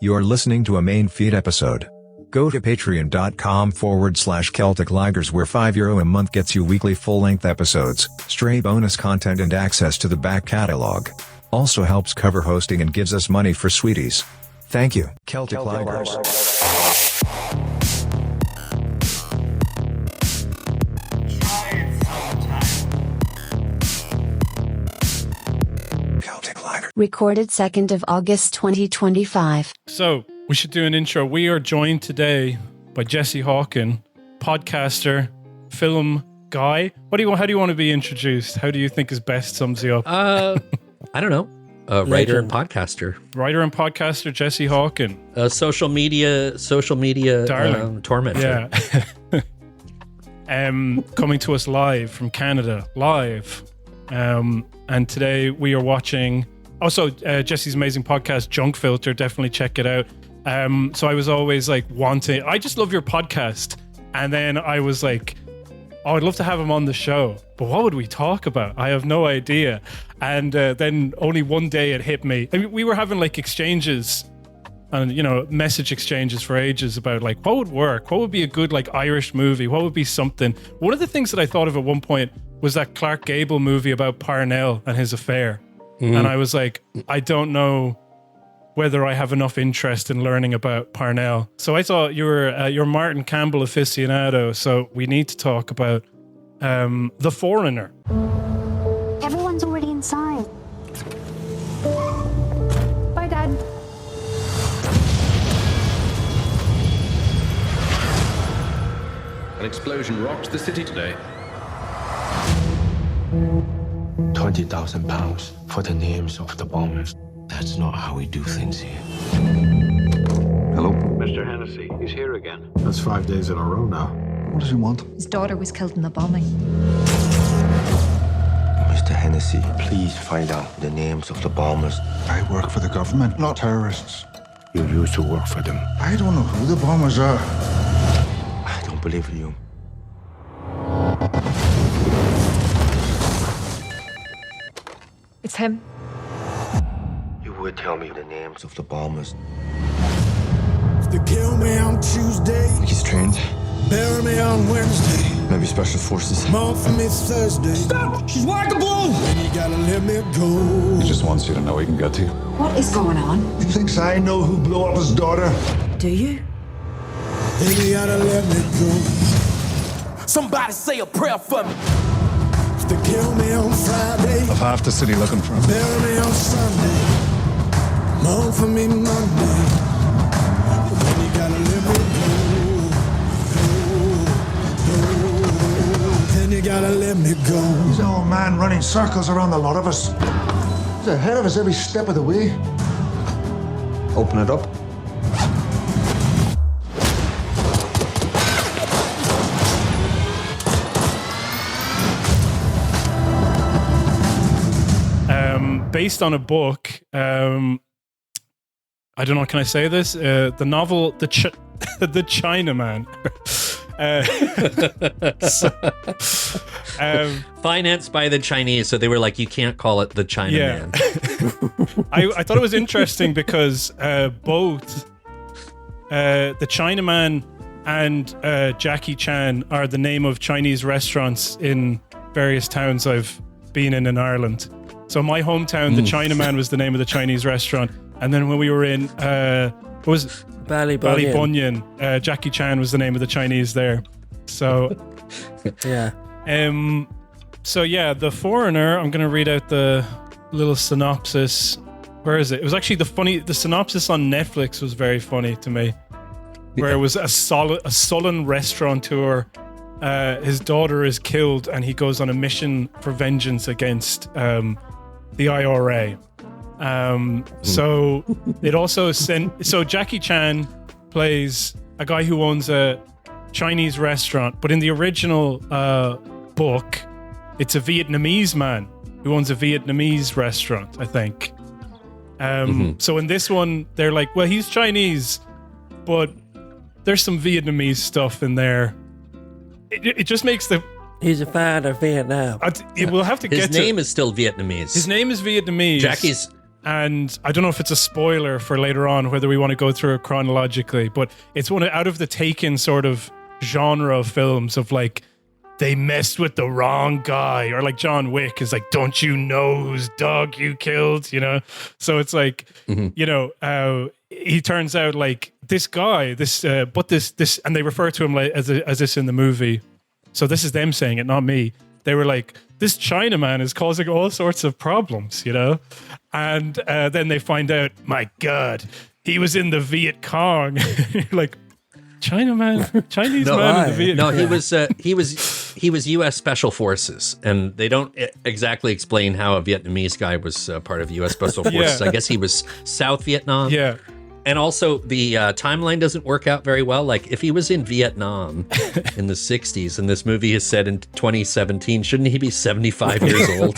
You're listening to a main feed episode. Go to patreon.com/Celtic Ligers where €5 a month gets you weekly full-length episodes, stray bonus content and access to the back catalog. Also helps cover hosting and gives us money for sweeties. Thank you. Celtic Ligers. Recorded 2nd of August 2025. So, we should do an intro. We are joined today by Jesse Hawken, podcaster, film guy. How do you want to be introduced? How do you think is best sums you up? I don't know. Writer and podcaster. Writer and podcaster Jesse Hawken. Social media darling. Tormentor. Yeah. Coming to us live from Canada. Live. And today we are watching also Jesse's amazing podcast, Junk Filter. Definitely check it out. So I was always like I just love your podcast. And then I was like, oh, I'd love to have him on the show. But what would we talk about? I have no idea. And then only one day it hit me. I mean, we were having like exchanges and, message exchanges for ages about like, what would work? What would be a good like Irish movie? What would be something? One of the things that I thought of at one point was that Clark Gable movie about Parnell and his affair. Mm-hmm. And I was like, I don't know whether I have enough interest in learning about Parnell. So I thought you're Martin Campbell aficionado, so we need to talk about The Foreigner. Everyone's already inside. Bye, Dad. An explosion rocked the city today. £20,000 for the names of the bombers. That's not how we do things here. Hello? Mr. Hennessy, he's here again. That's 5 days in a row now. What does he want? His daughter was killed in the bombing. Mr. Hennessy, please find out the names of the bombers. I work for the government, not terrorists. You used to work for them. I don't know who the bombers are. I don't believe you. It's him. You would tell me the names of the bombers. They kill me on Tuesday. He's trained. Bury me on Wednesday. Maybe special forces. Mourn for me Thursday. Stop! She's workable! Then you gotta let me go. He just wants you to know he can get to you. What is going on? He thinks I know who blew up his daughter. Do you? Then you gotta let me go. Somebody say a prayer for me. They kill me on Friday. Of half the city looking for him. Bury me on Sunday. Mourn for me Monday. Then you gotta let me go. Then you gotta let me go. He's an old man running circles around the lot of us. He's ahead of us every step of the way. Open it up. Based on a book, I don't know, can I say this? The novel, The Chinaman. Financed by the Chinese, so they were like, you can't call it The Chinaman. Yeah. I thought it was interesting because both The Chinaman and Jackie Chan are the name of Chinese restaurants in various towns I've been in Ireland. So my hometown, the Chinaman was the name of the Chinese restaurant. And then when we were in, what was it? Ballybunion, Jackie Chan was the name of the Chinese there. So, yeah. So yeah, The Foreigner, I'm going to read out the little synopsis. Where is it? It was actually the synopsis on Netflix was very funny to me. Where it was a sullen restaurateur. His daughter is killed and he goes on a mission for vengeance against the IRA. So it also so Jackie Chan plays a guy who owns a Chinese restaurant, but in the original book, it's a Vietnamese man who owns a Vietnamese restaurant, I think. So in this one, they're like, well, he's Chinese, but there's some Vietnamese stuff in there. It just makes the... He's a fan of Vietnam. We'll have to His get to... name is still Vietnamese. His name is Vietnamese. Jackie's And I don't know if it's a spoiler for later on, whether we want to go through it chronologically, but it's one out of the Taken sort of genre of films of like, they messed with the wrong guy, or like John Wick is like, don't you know whose dog you killed, you know? So it's like, you know, he turns out like this guy, this, and they refer to him like as this in the movie. So this is them saying it, not me. They were like, this Chinaman is causing all sorts of problems, you know? And then they find out, my God, he was in the Viet Cong. Like, Chinese man in the Viet Cong. No, he was U.S. Special Forces, and they don't exactly explain how a Vietnamese guy was part of U.S. Special Forces. I guess he was South Vietnam. Yeah. And also, the timeline doesn't work out very well. Like, if he was in Vietnam in the 60s and this movie is set in 2017, shouldn't he be 75 years old?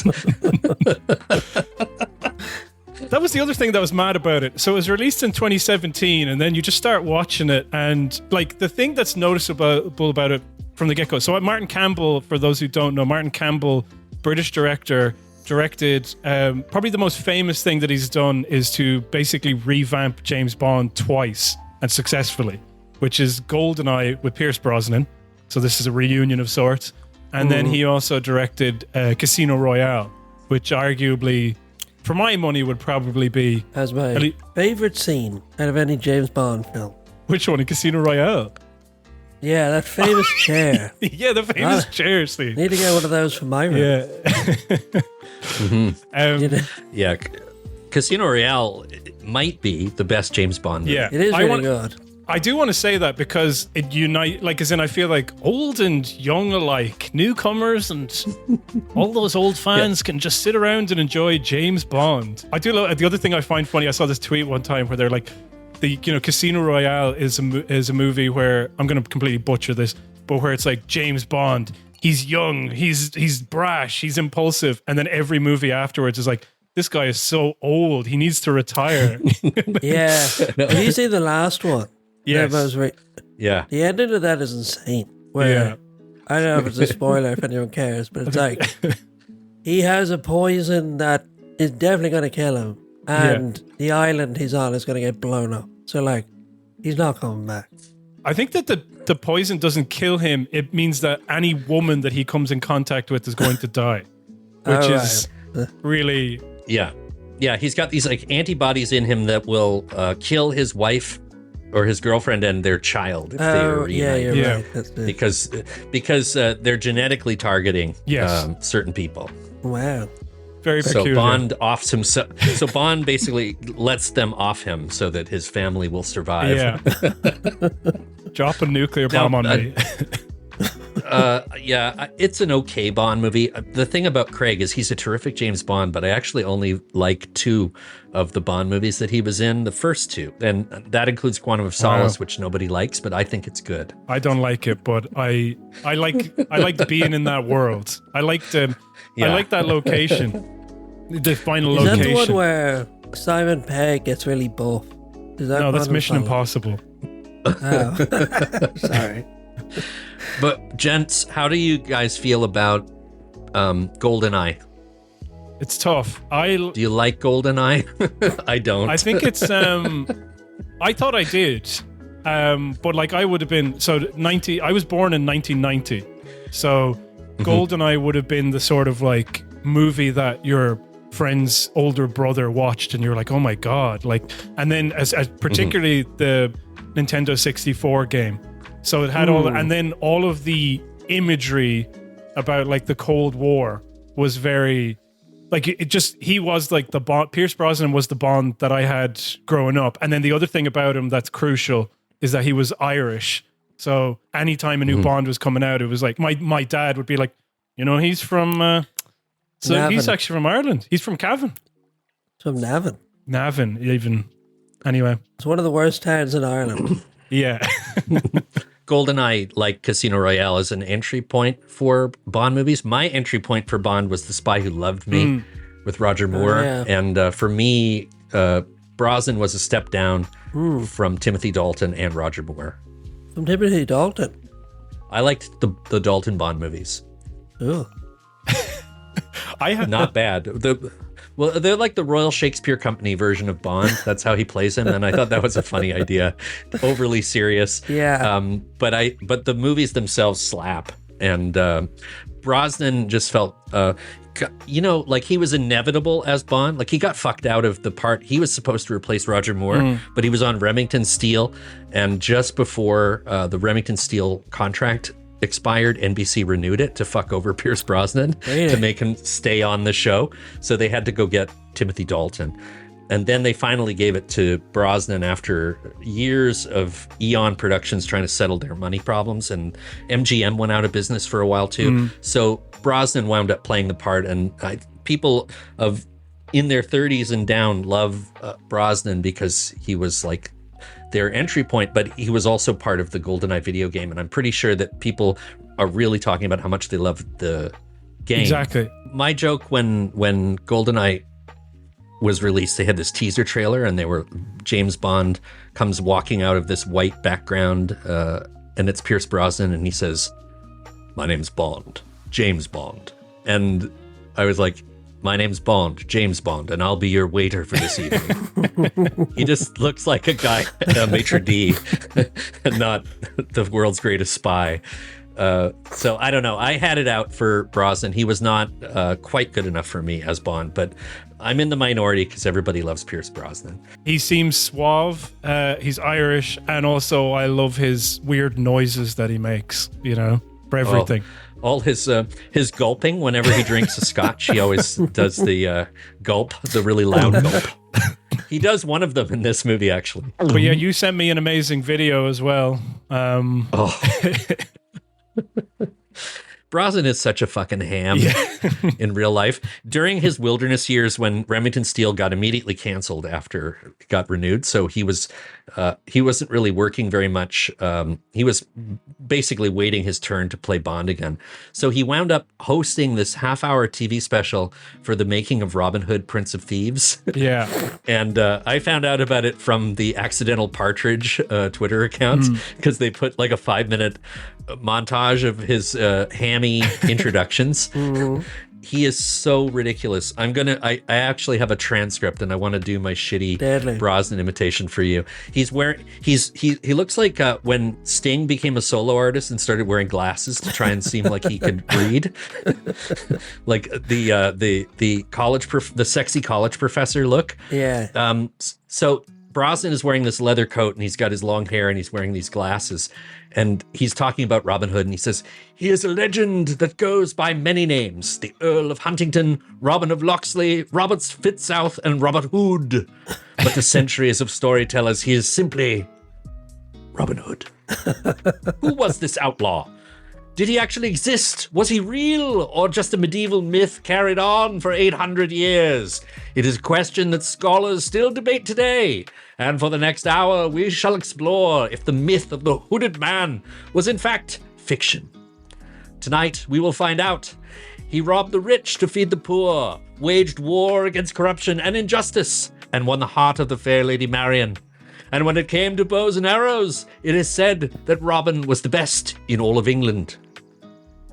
That was the other thing that was mad about it. So it was released in 2017, and then you just start watching it, and like the thing that's noticeable about it from the get-go. So Martin Campbell, for those who don't know, Martin Campbell, British director, directed probably the most famous thing that he's done is to basically revamp James Bond twice and successfully, which is GoldenEye with Pierce Brosnan. So this is a reunion of sorts. And then he also directed Casino Royale, which arguably, for my money, would probably be as my favorite scene out of any James Bond film. Which one? In Casino Royale? Yeah, that famous chair. Yeah, the famous chair scene. Need to get one of those for my room. Yeah. Yeah, Casino Royale might be the best James Bond movie. Yeah, it is really good. I do want to say that because it unite, like, as in I feel like old and young alike, newcomers and all those old fans can just sit around and enjoy James Bond. I do. The other thing I find funny, I saw this tweet one time where they're like, Casino Royale is a movie where, I'm going to completely butcher this, but where it's like James Bond, he's young, he's brash, he's impulsive, and then every movie afterwards is like, this guy is so old, he needs to retire. Yeah. Have you seen the last one? Yes. Yeah. The ending of that is insane. Where I don't know if it's a spoiler if anyone cares, but it's like he has a poison that is definitely going to kill him, and the island he's on is going to get blown up. So like, he's not coming back. I think that the poison doesn't kill him. It means that any woman that he comes in contact with is going to die, which is really yeah. He's got these like antibodies in him that will kill his wife or his girlfriend and their child if they reunite. Right. That's it. Because they're genetically targeting certain people. Wow. Very peculiar. So Bond offs himself. So Bond basically lets them off him so that his family will survive. Yeah. Drop a nuclear bomb on me. It's an okay Bond movie. The thing about Craig is he's a terrific James Bond, but I actually only like 2 of the Bond movies that he was in, the first 2. And that includes Quantum of Solace, which nobody likes, but I think it's good. I don't like it, but I like being in that world. I like that location. The final location. Is that the one where Simon Pegg gets really buff? No, that's Mission Impossible. Oh. Sorry. But gents, how do you guys feel about GoldenEye? It's tough. Do you like GoldenEye? I don't. I think it's I thought I did. But like I would have been I was born in 1990. So GoldenEye would have been the sort of like movie that your friend's older brother watched and you're like, "Oh my god." Like, and then as particularly the Nintendo 64 game. So it had and then all of the imagery about like the Cold War was very, like he was like the Bond. Pierce Brosnan was the Bond that I had growing up. And then the other thing about him that's crucial is that he was Irish. So anytime a new Bond was coming out, it was like my dad would be like, he's from, he's actually from Ireland. He's from Cavan. From Navan. Navan, even. Anyway. It's one of the worst towns in Ireland. Yeah. GoldenEye, like Casino Royale, is an entry point for Bond movies. My entry point for Bond was The Spy Who Loved Me with Roger Moore. And for me, Brosnan was a step down from Timothy Dalton and Roger Moore. From Timothy Dalton? I liked the Dalton Bond movies. Oh. Not bad. Well, they're like the Royal Shakespeare Company version of Bond. That's how he plays him, and I thought that was a funny idea. Overly serious. Yeah. But the movies themselves slap, and Brosnan just felt, like he was inevitable as Bond. Like he got fucked out of the part. He was supposed to replace Roger Moore, but he was on Remington Steele, and just before the Remington Steele contract expired, NBC renewed it to fuck over Pierce Brosnan to make him stay on the show. So they had to go get Timothy Dalton. And then they finally gave it to Brosnan after years of Eon Productions trying to settle their money problems. And MGM went out of business for a while too. So Brosnan wound up playing the part. And people in their 30s and down love Brosnan because he was like their entry point, but he was also part of the GoldenEye video game. And I'm pretty sure that people are really talking about how much they love the game. Exactly. My joke when GoldenEye was released, they had this teaser trailer and James Bond comes walking out of this white background and it's Pierce Brosnan and he says, "My name's Bond, James Bond." And I was like, "My name's Bond, James Bond, and I'll be your waiter for this evening." He just looks like a guy, a maitre d', and not the world's greatest spy. So I don't know. I had it out for Brosnan. He was not quite good enough for me as Bond, but I'm in the minority because everybody loves Pierce Brosnan. He seems suave. He's Irish, and also I love his weird noises that he makes, for everything. All his gulping whenever he drinks a scotch, he always does the gulp, the really loud gulp. He does one of them in this movie, actually. But yeah, you sent me an amazing video as well. Brosnan is such a fucking ham in real life. During his wilderness years, when Remington Steele got immediately canceled after it got renewed, so he wasn't really working very much. He was basically waiting his turn to play Bond again. So he wound up hosting this half-hour TV special for the making of Robin Hood, Prince of Thieves. Yeah. And I found out about it from the Accidental Partridge Twitter account because they put like a 5-minute montage of his hammy introductions. He is so ridiculous. I actually have a transcript and I want to do my shitty Brosnan imitation for you. He looks like when Sting became a solo artist and started wearing glasses to try and seem like he could read. Like the sexy college professor look. Yeah. So Brosnan is wearing this leather coat and he's got his long hair and he's wearing these glasses. And he's talking about Robin Hood and he says, "He is a legend that goes by many names. The Earl of Huntington, Robin of Locksley, Robert Fitzouth, and Robert Hood. But to centuries of storytellers, he is simply Robin Hood." Who was this outlaw? Did he actually exist? Was he real or just a medieval myth carried on for 800 years? It is a question that scholars still debate today. And for the next hour, we shall explore if the myth of the hooded man was in fact fiction. Tonight, we will find out. He robbed the rich to feed the poor, waged war against corruption and injustice, and won the heart of the fair Lady Marian. And when it came to bows and arrows, it is said that Robin was the best in all of England.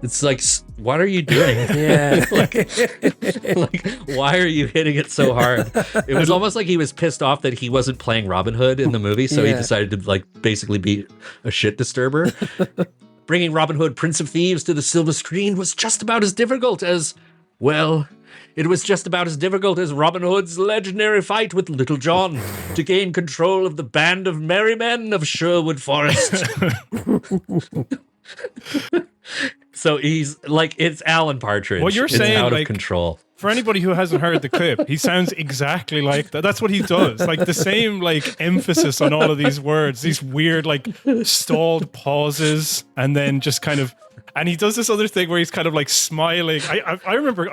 It's like, what are you doing? Yeah. like, why are you hitting it so hard? It was almost like he was pissed off that he wasn't playing Robin Hood in the movie, so he decided to basically be a shit disturber. Bringing Robin Hood, Prince of Thieves, to the silver screen was just about as difficult as, it was just about as difficult as Robin Hood's legendary fight with Little John to gain control of the band of merry men of Sherwood Forest. So he's like, it's Alan Partridge. What you're saying, out of control. For anybody who hasn't heard the clip, he sounds exactly like that. That's what he does. Like the same emphasis on all of these words, these weird stalled pauses, and then just kind of, and he does this other thing where he's kind of smiling. I remember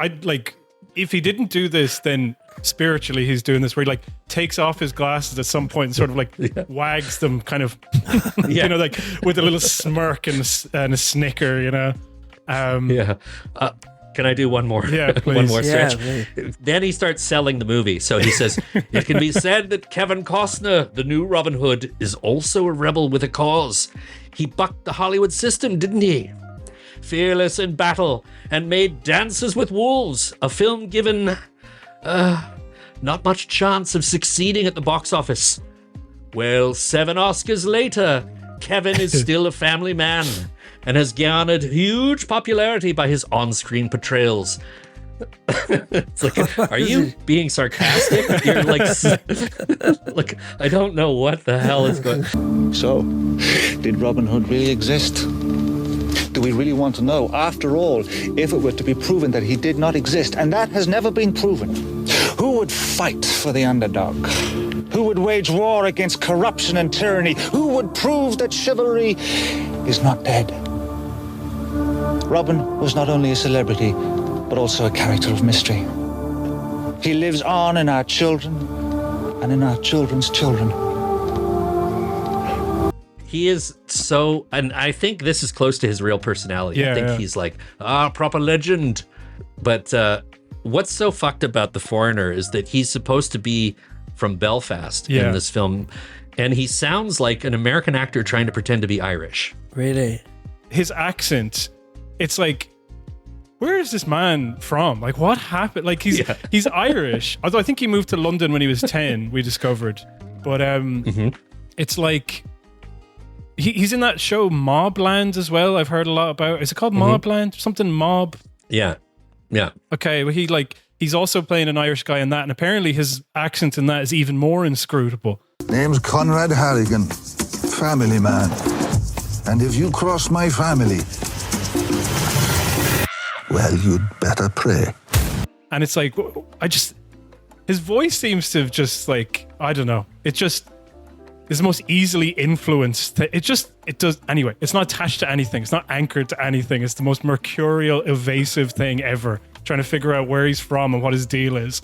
if he didn't do this, then spiritually he's doing this where he takes off his glasses at some point and sort of wags them kind of, with a little smirk and a snicker, Can I do one more? Yeah, please. One more stretch. Yeah, then he starts selling the movie. So he says, "It can be said that Kevin Costner, the new Robin Hood, is also a rebel with a cause. He bucked the Hollywood system, didn't he? Fearless in battle and made Dances with Wolves, a film given Not much chance of succeeding at the box office. Well, 7 Oscars later, Kevin is still a family man and has garnered huge popularity by his on-screen portrayals. It's like, are you being sarcastic? You're like, look, I don't know what the hell is going on. So, did Robin Hood really exist? Do we really want to know? After all, if it were to be proven that he did not exist, and that has never been proven, who would fight for the underdog? Who would wage war against corruption and tyranny? Who would prove that chivalry is not dead? Robin was not only a celebrity, but also a character of mystery. He lives on in our children and in our children's children. He is so, and I think this is close to his real personality. I think he's like, proper legend. But what's so fucked about The Foreigner is that he's supposed to be from Belfast in this film, and he sounds like an American actor trying to pretend to be Irish. Really? His accent, it's like, where is this man from? Like, what happened? Like, he's Irish. Although I think he moved to London when he was 10, we discovered. But it's like, he's in that show Mobland as well. I've heard a lot about. Is it called Mobland? Something Mob? Yeah. Okay, well, he's also playing an Irish guy in that, and apparently his accent in that is even more inscrutable. Name's Conrad Harrigan, family man. And if you cross my family, well, you'd better pray. And it's like, his voice seems to have just like, I don't know. It just is the most easily influenced. It does, anyway, it's not attached to anything. It's not anchored to anything. It's the most mercurial, evasive thing ever. Trying to figure out where he's from and what his deal is.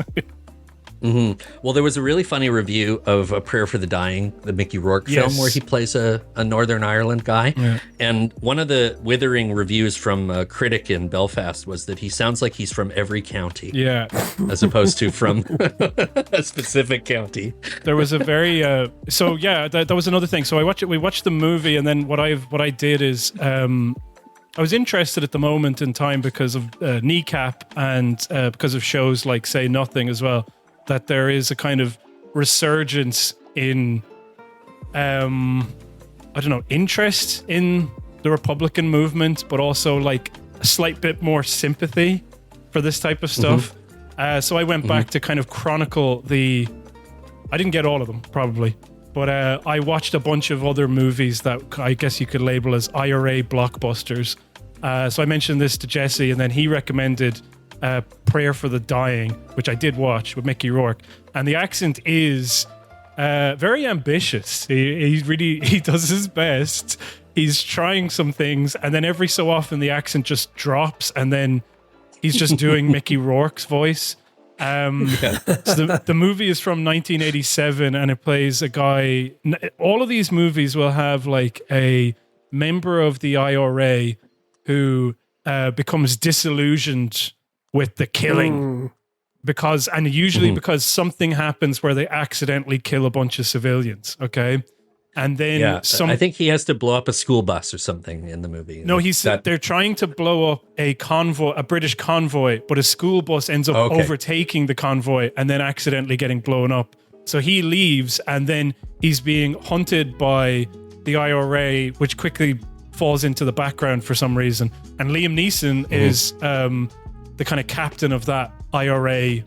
Well, there was a really funny review of A Prayer for the Dying, the Mickey Rourke film, where he plays a Northern Ireland guy. Yeah. And one of the withering reviews from a critic in Belfast was that he sounds like he's from every county. Yeah. As opposed to from a specific county. There was a very... that was another thing. So we watched the movie, and then what I did is... I was interested at the moment in time because of Kneecap and because of shows like Say Nothing as well, that there is a kind of resurgence in, interest in the Republican movement, but also like a slight bit more sympathy for this type of stuff. So I went back to kind of chronicle I didn't get all of them, probably. But I watched a bunch of other movies that I guess you could label as IRA blockbusters. So I mentioned this to Jesse, and then he recommended Prayer for the Dying, which I did watch with Mickey Rourke. And the accent is very ambitious. He does his best. He's trying some things, and then every so often the accent just drops, and then he's just doing Mickey Rourke's voice. So the movie is from 1987, and it plays a guy. All of these movies will have like a member of the IRA who becomes disillusioned with the killing because something happens where they accidentally kill a bunch of civilians. Okay. And then I think he has to blow up a school bus or something in the movie. No, they're trying to blow up a British convoy, but a school bus ends up overtaking the convoy and then accidentally getting blown up. So he leaves, and then he's being hunted by the IRA, which quickly falls into the background for some reason. And Liam Neeson is the kind of captain of that IRA,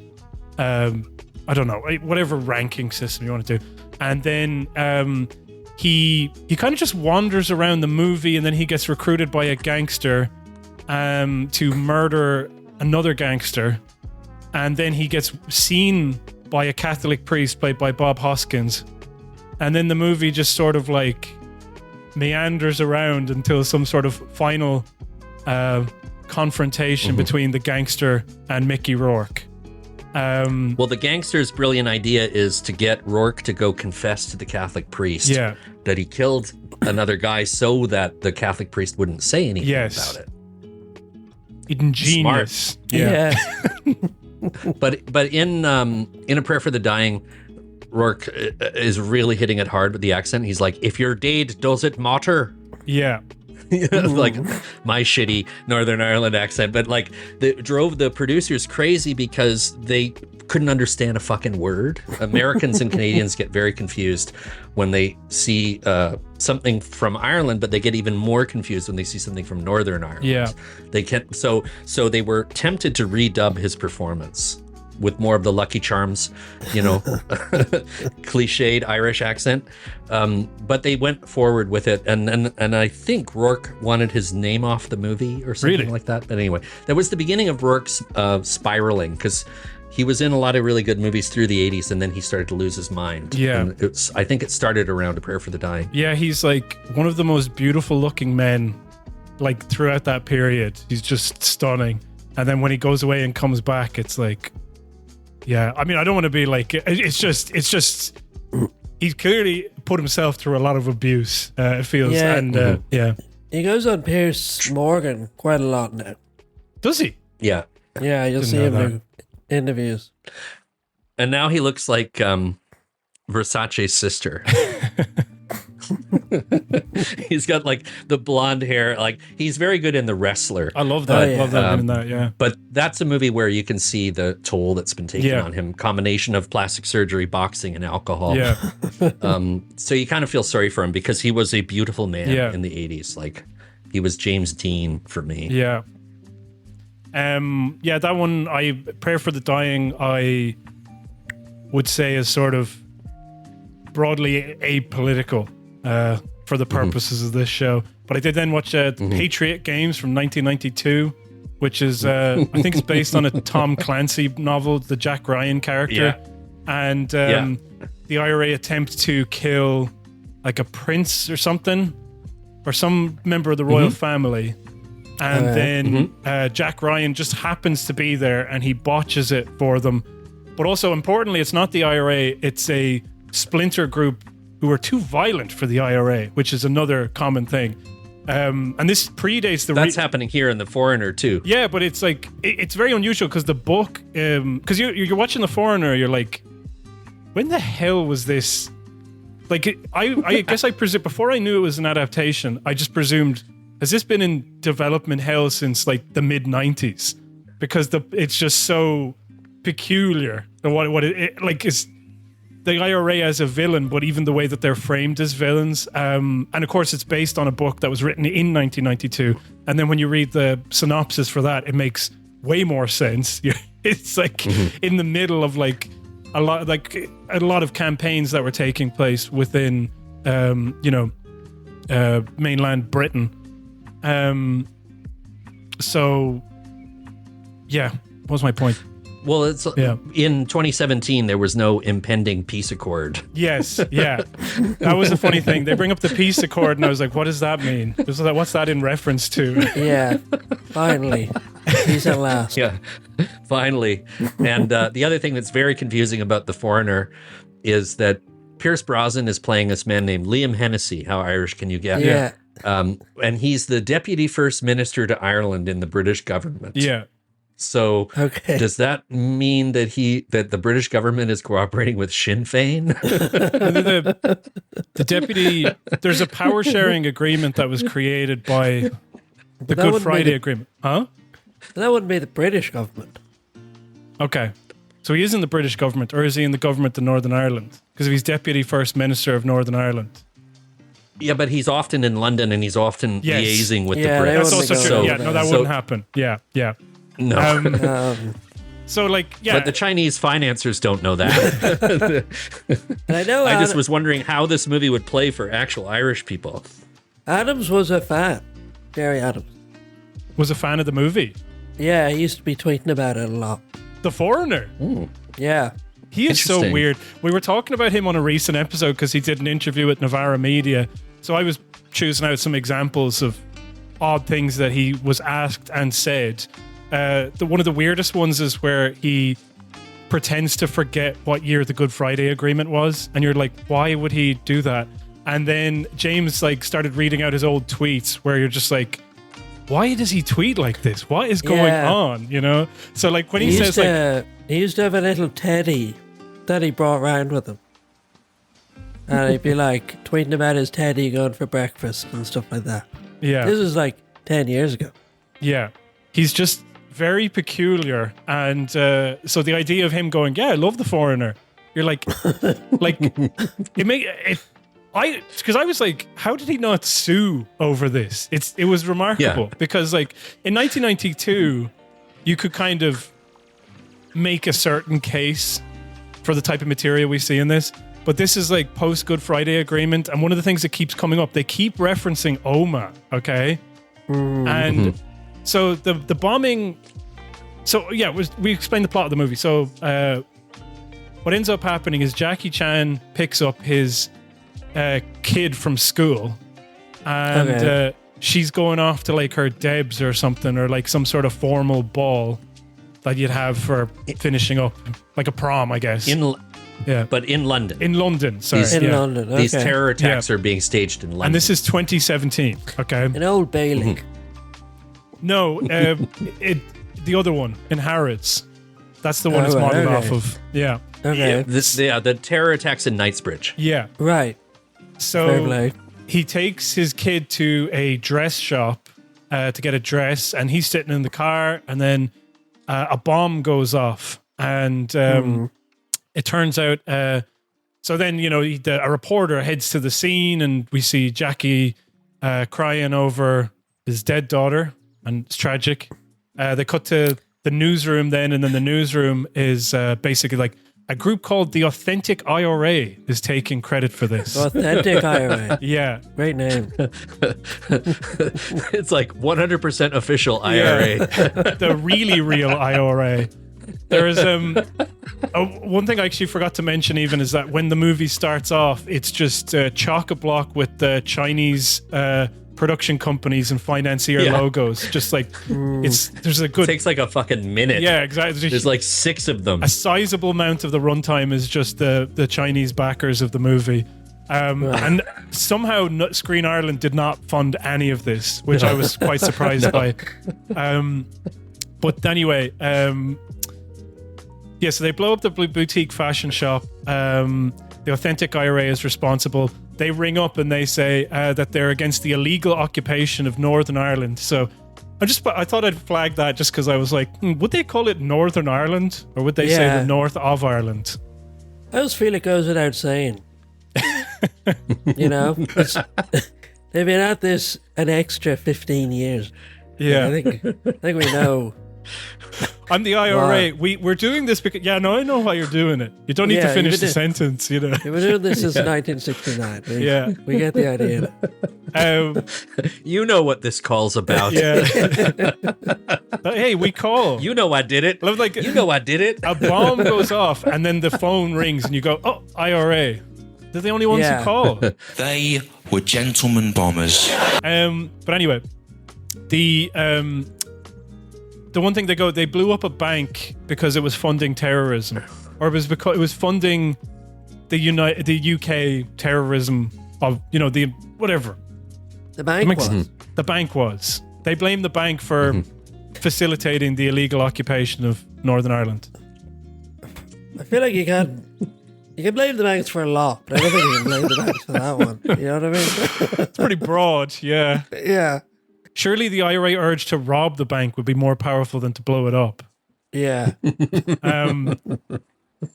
I don't know, whatever ranking system you want to do. And then he kind of just wanders around the movie, and then he gets recruited by a gangster to murder another gangster. And then he gets seen by a Catholic priest played by Bob Hoskins. And then the movie just sort of like meanders around until some sort of final confrontation between the gangster and Mickey Rourke. Well, the gangster's brilliant idea is to get Rourke to go confess to the Catholic priest that he killed another guy so that the Catholic priest wouldn't say anything about it. Ingenious. Smart. Yeah. But in A Prayer for the Dying, Rourke is really hitting it hard with the accent. He's like, if you're dead, does it matter? Yeah. like my shitty Northern Ireland accent, but like that drove the producers crazy because they couldn't understand a fucking word. Americans and Canadians get very confused when they see something from Ireland, but they get even more confused when they see something from Northern Ireland. Yeah, they can't. So they were tempted to redub his performance with more of the Lucky Charms, cliched Irish accent. But they went forward with it, and I think Rourke wanted his name off the movie or something like that. But anyway, that was the beginning of Rourke's spiraling, because he was in a lot of really good movies through the 80s, and then he started to lose his mind. Yeah. And I think it started around A Prayer for the Dying. Yeah, he's like one of the most beautiful looking men, like throughout that period. He's just stunning. And then when he goes away and comes back, it's like, yeah, I mean, I don't want to be like, it's just, he's clearly put himself through a lot of abuse, it feels. Yeah. And yeah. He goes on Pierce Morgan quite a lot now. Does he? Yeah. Yeah, you'll see him in interviews. And now he looks like Versace's sister. He's got like the blonde hair. Like, he's very good in The Wrestler. I love that. I love that in that, yeah. But that's a movie where you can see the toll that's been taken on him. Combination of plastic surgery, boxing, and alcohol. Yeah. So you kind of feel sorry for him because he was a beautiful man in the 80s. Like, he was James Dean for me. Yeah. Yeah, that one, Prayer for the Dying, I would say is sort of broadly apolitical for the purposes of this show. But I did then watch Patriot Games from 1992, which is, I think it's based on a Tom Clancy novel, the Jack Ryan character. Yeah. And the IRA attempt to kill like a prince or something, or some member of the royal family. And then Jack Ryan just happens to be there and he botches it for them. But also, importantly, it's not the IRA, it's a splinter group who are too violent for the IRA, which is another common thing. And this predates the... That's happening here in The Foreigner, too. Yeah, but it's like, it's very unusual because the book... Because you're watching The Foreigner, you're like, when the hell was this? Like, I guess I presume... Before I knew it was an adaptation, I just presumed... Has this been in development hell since like the mid-90s? Because it's just so peculiar. What it like is the IRA as a villain, but even the way that they're framed as villains. And of course, it's based on a book that was written in 1992. And then when you read the synopsis for that, it makes way more sense. It's like in the middle of like a lot of campaigns that were taking place within mainland Britain. So yeah, what was my point? Well, it's in 2017 there was no impending peace accord. Yes, yeah. That was the funny thing. They bring up the peace accord and I was like, what does that mean? What's that in reference to? Yeah. Finally. Peace at last. Yeah. Finally. And the other thing that's very confusing about The Foreigner is that Pierce Brosnan is playing this man named Liam Hennessy. How Irish can you get? Yeah. And he's the deputy first minister to Ireland in the British government. Yeah. So does that mean that the British government is cooperating with Sinn Féin? the deputy, there's a power sharing agreement that was created by the Good Friday Agreement. Huh? That wouldn't be the British government. Okay. So he is in the British government, or is he in the government of Northern Ireland? Because if he's deputy first minister of Northern Ireland. Yeah, but he's often in London and he's often liaising with the Brits. That's also true. Yeah, no, that wouldn't happen. Yeah. No. So, like, yeah. But the Chinese financiers don't know that. I know. I just was wondering how this movie would play for actual Irish people. Adams was a fan. Gerry Adams. Was a fan of the movie? Yeah, he used to be tweeting about it a lot. The Foreigner? Ooh. Yeah. He is so weird. We were talking about him on a recent episode because he did an interview with Novara Media. So I was choosing out some examples of odd things that he was asked and said. One of the weirdest ones is where he pretends to forget what year the Good Friday Agreement was. And you're like, why would he do that? And then James like started reading out his old tweets where you're just like, why does he tweet like this? What is going on? You know? So like when he says like... He used to have a little teddy that he brought around with him. And he'd be like tweeting about his teddy going for breakfast and stuff like that. Yeah. This is like 10 years ago. Yeah. He's just very peculiar. And so the idea of him going, yeah, I love The Foreigner. You're like, because I was like, how did he not sue over this? It was remarkable because like in 1992, you could kind of make a certain case for the type of material we see in this. But this is like post Good Friday Agreement. And one of the things that keeps coming up, they keep referencing Oma. Okay. And so the bombing. So yeah, we explained the plot of the movie. So what ends up happening is Jackie Chan picks up his kid from school, and she's going off to like her Debs or something, or like some sort of formal ball that you'd have for finishing up, like a prom, I guess. But in London. In London, sorry. London. Okay. These terror attacks are being staged in London. And this is 2017. Okay. An Old Bailey. No, the other one in Harrods. That's the one it's modeled off of. Yeah. Okay. The terror attacks in Knightsbridge. Yeah. Right. So he takes his kid to a dress shop to get a dress, and he's sitting in the car, and then a bomb goes off, and it turns out. So then a reporter heads to the scene, and we see Jackie crying over his dead daughter, and it's tragic. They cut to the newsroom then, and then the newsroom is basically like a group called the Authentic IRA is taking credit for this. Authentic IRA. Yeah. Great name. It's like 100% official IRA. The really real IRA. There is one thing I actually forgot to mention even is that when the movie starts off, it's just chock-a-block with the Chinese production companies and financier logos. Just like there's a good. It takes like a fucking minute. Yeah, exactly. There's like 6 of them. A sizable amount of the runtime is just the Chinese backers of the movie. And somehow Screen Ireland did not fund any of this, which I was quite surprised by. But anyway, so they blow up the boutique fashion shop. The Authentic IRA is responsible. They ring up and they say that they're against the illegal occupation of Northern Ireland. So I thought I'd flag that just because I was like, would they call it Northern Ireland, or would they say the north of Ireland? I just feel it goes without saying. They've been at this an extra 15 years. Yeah, I think we know. I'm the IRA. We're doing this because I know why you're doing it. You don't need to finish the sentence. We've been doing this since 1969. We get the idea. You know what this call's about. Yeah. Hey, we call. You know I did it. Like, you know I did it. A bomb goes off, and then the phone rings, and you go, "Oh, IRA." They're the only ones who call. They were gentlemen bombers. But anyway, the one thing they blew up a bank because it was funding terrorism, or it was because it was funding the UK terrorism of the whatever. The bank was. They blamed the bank for facilitating the illegal occupation of Northern Ireland. I feel like you can blame the banks for a lot, but I don't think you can blame the banks for that one. You know what I mean? It's pretty broad, yeah. Yeah. Surely the IRA urge to rob the bank would be more powerful than to blow it up. Yeah.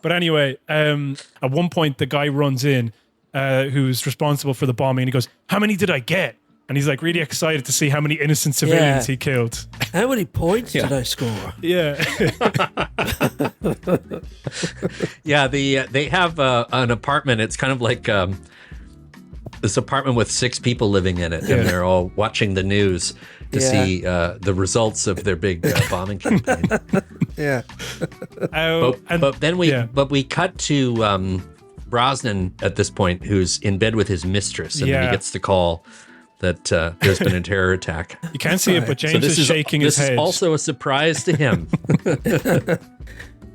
But anyway, at one point the guy runs in, who's responsible for the bombing, and he goes, "How many did I get?" And he's like really excited to see how many innocent civilians he killed. How many points did I score? Yeah. Yeah, they have an apartment. It's kind of like this apartment with 6 people living in it, and they're all watching the news to see the results of their big bombing campaign. Yeah. But then we cut to Brosnan at this point, who's in bed with his mistress, and then he gets the call that there's been a terror attack. You can't see it, but James is shaking his head. This is also a surprise to him.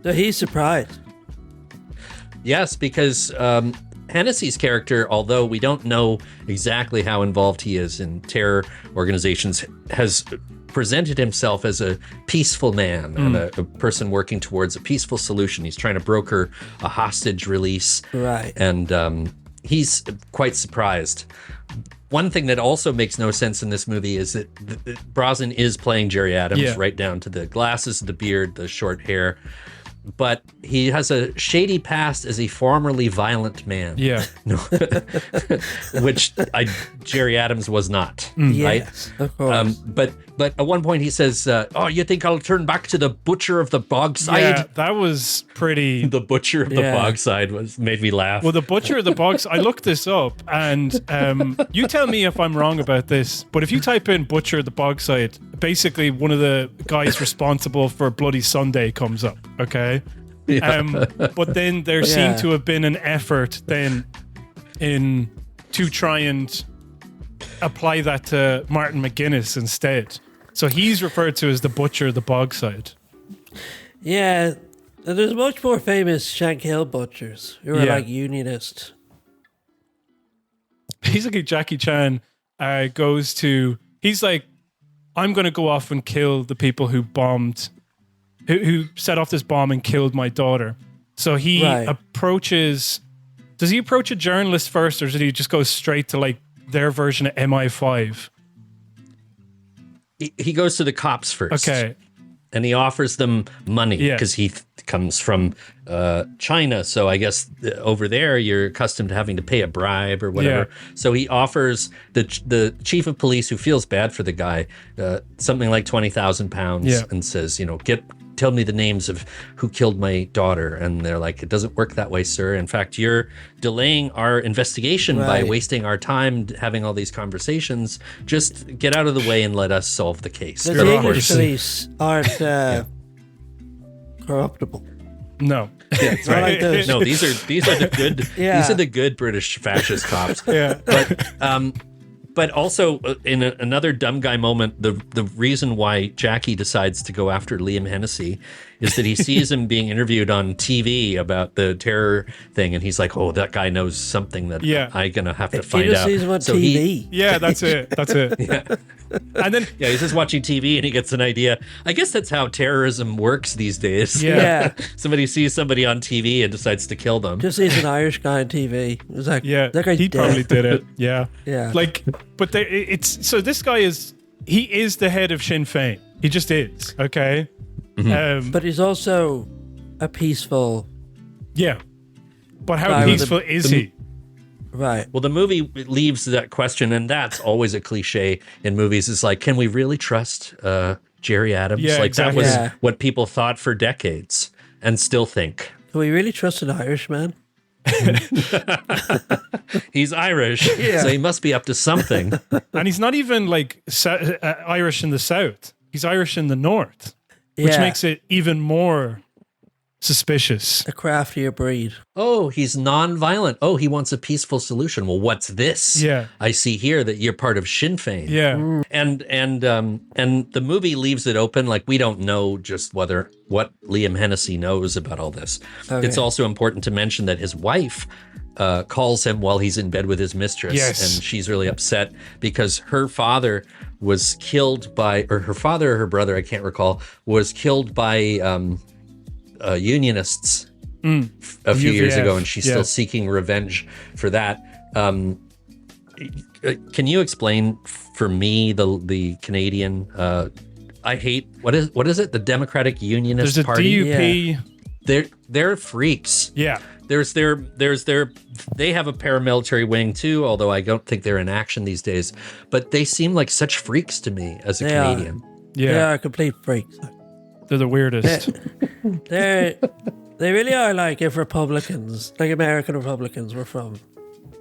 So he's surprised. Yes, because Hennessy's character, although we don't know exactly how involved he is in terror organizations, has presented himself as a peaceful man and a person working towards a peaceful solution. He's trying to broker a hostage release. Right. And he's quite surprised. one thing that also makes no sense in this movie is that Brosnan is playing Gerry Adams right down to the glasses, the beard, the short hair. But he has a shady past as a formerly violent man. Yeah. Which Gerry Adams was not. Yes, right? Of course. But at one point he says, oh, you think I'll turn back to the butcher of the bogside? Yeah, that was pretty... The butcher of the bogside made me laugh. Well, the butcher of the bogs, I looked this up, and you tell me if I'm wrong about this, but if you type in butcher of the bogside, basically one of the guys responsible for Bloody Sunday comes up, okay? Yeah. But then there seemed to have been an effort then to try and apply that to Martin McGuinness instead. So he's referred to as the butcher of the bogside. Yeah, and there's much more famous Shankill butchers who are like unionists. Basically, Jackie Chan he's like, I'm going to go off and kill the people who bombed, who set off this bomb and killed my daughter. So he approaches, does he approach a journalist first, or does he just go straight to like their version of MI5? He goes to the cops first. Okay. And he offers them money because he comes from China. So I guess over there, you're accustomed to having to pay a bribe or whatever. Yeah. So he offers the chief of police, who feels bad for the guy, something like £20,000 and says, tell me the names of who killed my daughter. And they're like, it doesn't work that way, sir. In fact, you're delaying our investigation by wasting our time having all these conversations. Just get out of the way and let us solve the case. The English police aren't corruptible. No. That's right. No, these are the good these are the good British fascist cops. But also in another dumb guy moment, the reason why Jackie decides to go after Liam Hennessy is that he sees him being interviewed on TV about the terror thing, and he's like, "Oh, that guy knows something that I'm gonna have to find out." Sees him on TV. That's it. That's it. And then he's just watching TV and he gets an idea. I guess that's how terrorism works these days. Yeah. Somebody sees somebody on TV and decides to kill them. Just sees an Irish guy on TV. It was like, that guy's he dead. probably did it. Yeah. Yeah. Like, but so this guy is the head of Sinn Féin. He just is. Okay. Mm-hmm. But he's also a peaceful. Yeah. But how peaceful is he? Right. Well, the movie leaves that question, and that's always a cliche in movies. It's like, can we really trust Gerry Adams? Yeah, like exactly. That was what people thought for decades and still think. Can we really trust an Irishman? He's Irish, so he must be up to something. And he's not even like Irish in the South. He's Irish in the North, which makes it even more suspicious. A craftier breed. Oh, he's non-violent. Oh, he wants a peaceful solution. Well, what's this? Yeah. I see here that you're part of Sinn Féin. Yeah. And the movie leaves it open. Like, we don't know just what Liam Hennessy knows about all this. Okay. It's also important to mention that his wife calls him while he's in bed with his mistress. Yes. And she's really upset because her father was killed by, or her father or her brother, I can't recall, was killed by unionists a few years ago, and she's still seeking revenge for that. Can you explain for me the Canadian? I hate what is it? The Democratic Unionist Party. There's a DUP. They're freaks. Yeah. They have a paramilitary wing too, although I don't think they're in action these days. But they seem like such freaks to me as a Canadian. They are complete freaks. They're the weirdest. They really are like if Republicans, like American Republicans, were from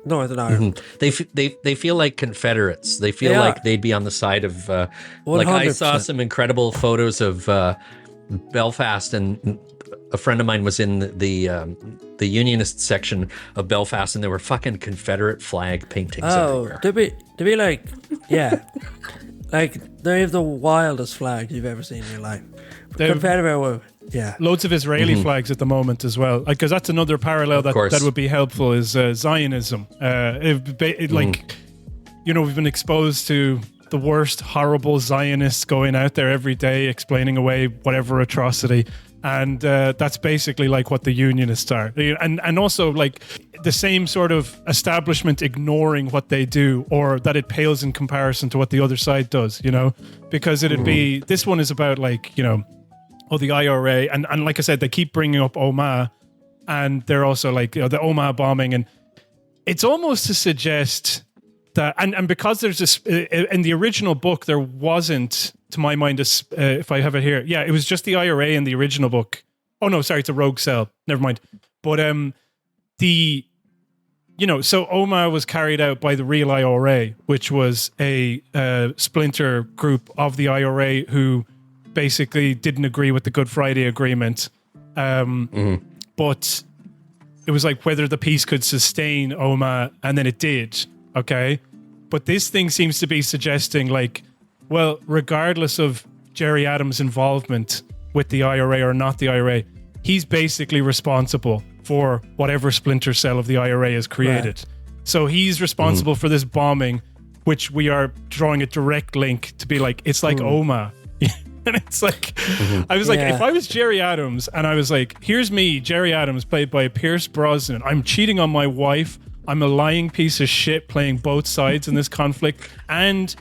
Northern Ireland. They feel like Confederates. They feel like they'd be on the side of. Like I saw some incredible photos of Belfast, and a friend of mine was in the Unionist section of Belfast, and there were fucking Confederate flag paintings everywhere. To be like, like they have the wildest flags you've ever seen in your life. Confederate, loads of Israeli flags at the moment as well, because that's another parallel that would be helpful is Zionism. We've been exposed to the worst horrible Zionists going out there every day explaining away whatever atrocity, And that's basically like what the unionists are. And also like the same sort of establishment ignoring what they do, or that it pales in comparison to what the other side does, you know? Because it'd be, this one is about like, you know, the IRA. And like I said, they keep bringing up Omagh, and they're also like, you know, the Omagh bombing. And it's almost to suggest that, and because there's this, in the original book, there wasn't, to my mind, if I have it here, yeah, it was just the IRA in the original book. Oh no, sorry, it's a rogue cell. Never mind. But so Omagh was carried out by the real IRA, which was a splinter group of the IRA who basically didn't agree with the Good Friday Agreement. But it was like whether the peace could sustain Omagh, and then it did. Okay. But this thing seems to be suggesting like, well, regardless of Gerry Adams' involvement with the IRA or not the IRA, he's basically responsible for whatever splinter cell of the IRA is created. Right. So he's responsible for this bombing, which we are drawing a direct link to be like, it's like Omagh. And it's like, I was like, if I was Gerry Adams and I was like, here's me, Gerry Adams, played by Pierce Brosnan. I'm cheating on my wife. I'm a lying piece of shit playing both sides in this conflict. And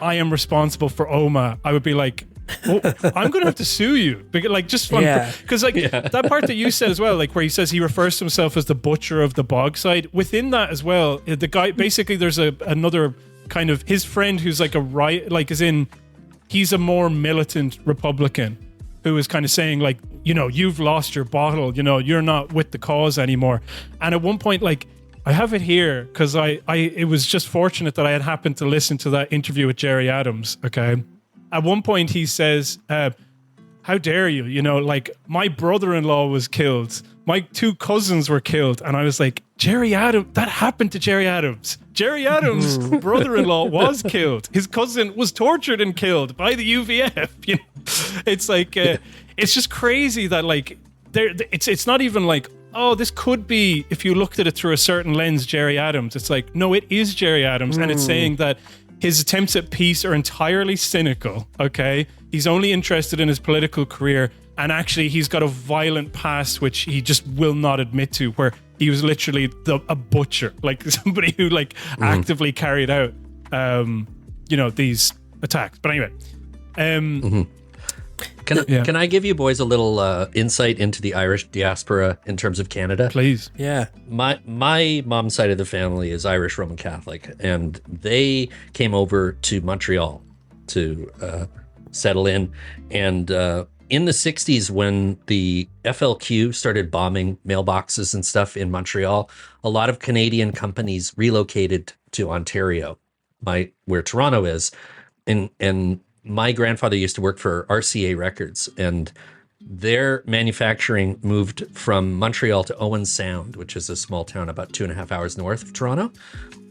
I am responsible for Omagh. I would be like, oh, I'm going to have to sue you. Like, just fun. Because that part that you said as well, like where he says he refers to himself as the butcher of the bog side. Within that as well, the guy, basically there's another kind of, his friend who's like a riot, like as in, he's a more militant Republican who is kind of saying like, you know, you've lost your bottle, you know, you're not with the cause anymore. And at one point, like, I have it here because it was just fortunate that I had happened to listen to that interview with Gerry Adams. Okay. At one point he says, how dare you? You know, like my brother-in-law was killed. My 2 cousins were killed. And I was like, Gerry Adams, that happened to Gerry Adams. Gerry Adams' brother-in-law was killed. His cousin was tortured and killed by the UVF. You know, it's like, it's just crazy that like, it's not even like, oh, this could be, if you looked at it through a certain lens, Gerry Adams. It's like, no, it is Gerry Adams. And it's saying that his attempts at peace are entirely cynical, okay? He's only interested in his political career. And actually, he's got a violent past, which he just will not admit to, where he was literally a butcher, like somebody who like actively carried out, these attacks. But anyway, Can I give you boys a little insight into the Irish diaspora in terms of Canada? Please. Yeah. My mom's side of the family is Irish Roman Catholic, and they came over to Montreal to settle in. And in the 60s, when the FLQ started bombing mailboxes and stuff in Montreal, a lot of Canadian companies relocated to Ontario, where Toronto is. And my grandfather used to work for RCA Records, and their manufacturing moved from Montreal to Owen Sound, which is a small town about 2.5 hours north of Toronto.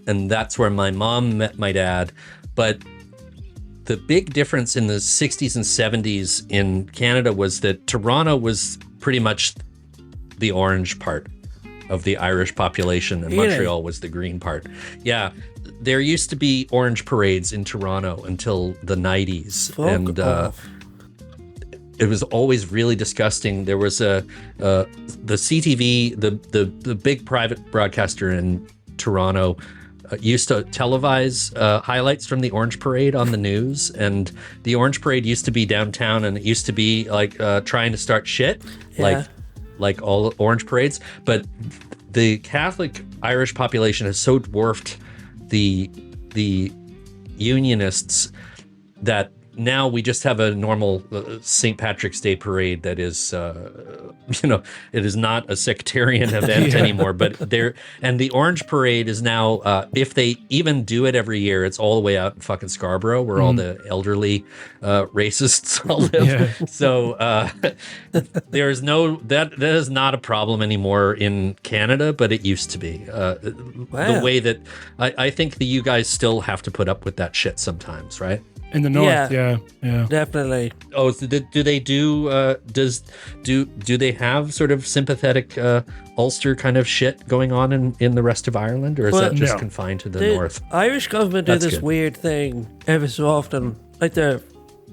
And that's where my mom met my dad. But the big difference in the 60s and 70s in Canada was that Toronto was pretty much the orange part of the Irish population, and Montreal was the green part. Yeah. There used to be orange parades in Toronto until the 90s. It was always really disgusting. There was the CTV, the big private broadcaster in Toronto, used to televise highlights from the Orange Parade on the news. And the Orange Parade used to be downtown, and it used to be like trying to start shit, like all Orange Parades. But the Catholic Irish population has so dwarfed the Unionists that now we just have a normal St. Patrick's Day parade that is, it is not a sectarian event anymore. But the Orange Parade is now, if they even do it every year, it's all the way out in fucking Scarborough, where all the elderly racists all live. Yeah. So there is that is not a problem anymore in Canada, but it used to be. The way that I think that you guys still have to put up with that shit sometimes, right? In the north, yeah, definitely. Oh, so do they do they have sort of sympathetic Ulster kind of shit going on in the rest of Ireland, or is that just confined to the north? Irish government do this weird thing every so often, like the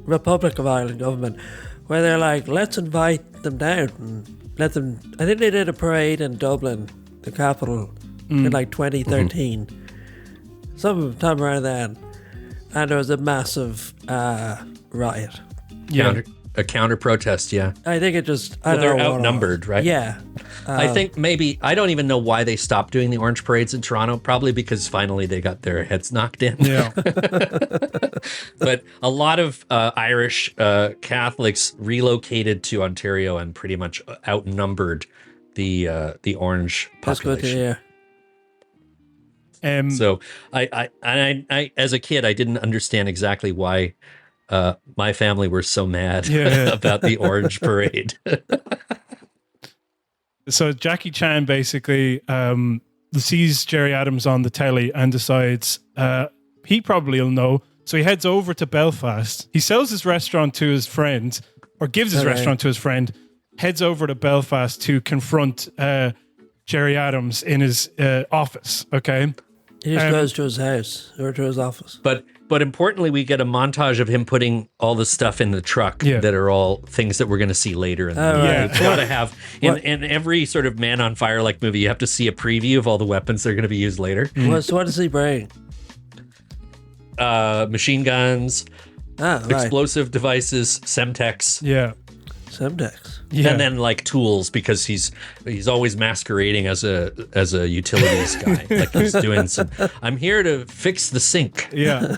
Republic of Ireland government, where they're like, let's invite them down and let them. I think they did a parade in Dublin, the capital, in like 2013. Sometime around then. And there was a massive riot. Yeah. A counter protest, yeah. I think it just... they're outnumbered, right? Yeah. I think maybe... I don't even know why they stopped doing the orange parades in Toronto. Probably because finally they got their heads knocked in. Yeah. But a lot of Irish Catholics relocated to Ontario and pretty much outnumbered the orange population. That's good to hear. So I as a kid, I didn't understand exactly why my family were so mad about the orange parade. So Jackie Chan basically sees Gerry Adams on the telly and decides he probably will know. So he heads over to Belfast. He sells his restaurant to his friend, or gives his restaurant to his friend, heads over to Belfast to confront Gerry Adams in his office, okay? He just goes to his house or to his office. But importantly, we get a montage of him putting all the stuff in the truck that are all things that we're going to see later in the movie. Right. You got to have, in every sort of Man on Fire like movie, you have to see a preview of all the weapons that are going to be used later. So what does he bring? Machine guns, explosive devices, Semtex. Yeah. Semtex. Yeah. And then like tools, because he's always masquerading as a utilities guy. Like he's doing some, I'm here to fix the sink. Yeah.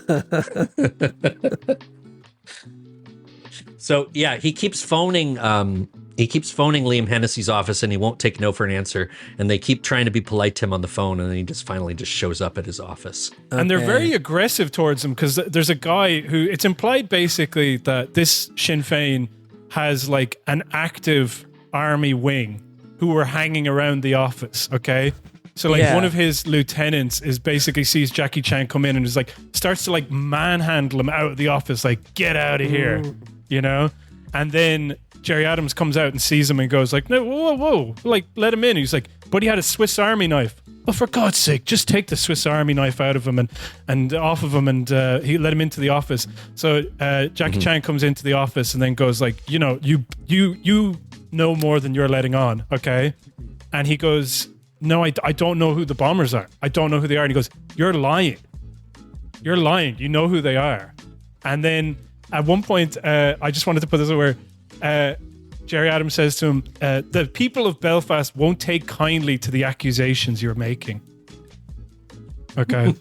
So yeah, he keeps phoning Liam Hennessy's office and he won't take no for an answer. And they keep trying to be polite to him on the phone, and then he just finally shows up at his office. And they're very aggressive towards him, because there's a guy who, it's implied basically that this Sinn Féin has like an active army wing who were hanging around the office, okay? So like one of his lieutenants is basically sees Jackie Chan come in and is like, starts to like manhandle him out of the office, like, get out of here, you know? And then Gerry Adams comes out and sees him and goes like, no, whoa, like, let him in. He's like, but he had a Swiss Army knife. Well, for God's sake, just take the Swiss Army knife out of him and off of him, and he let him into the office. So Jackie Chan comes into the office and then goes like, you know, you know more than you're letting on, okay? And he goes, no, I don't know who the bombers are. I don't know who they are. And he goes, you're lying. You're lying. You know who they are. And then at one point, I just wanted to put this where Gerry Adams says to him, the people of Belfast won't take kindly to the accusations you're making. Okay.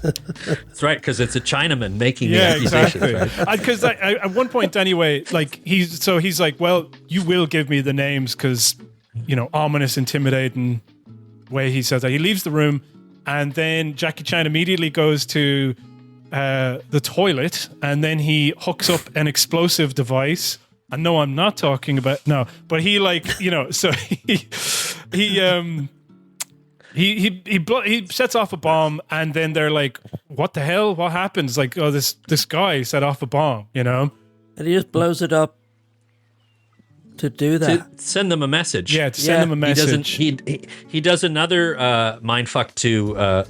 That's right, because it's a Chinaman making the accusations. Exactly. Because at one point anyway, like he's like, well, you will give me the names, because, you know, ominous, intimidating way he says that. He leaves the room, and then Jackie Chan immediately goes to the toilet, and then he hooks up an explosive device. And no, I'm not talking about but he, like, you know, so he sets off a bomb, and then they're like, what the hell? What happens? Like, oh, this guy set off a bomb, you know? And he just blows it up to do that. To send them a message. Yeah, to send them a message. He does another mindfuck to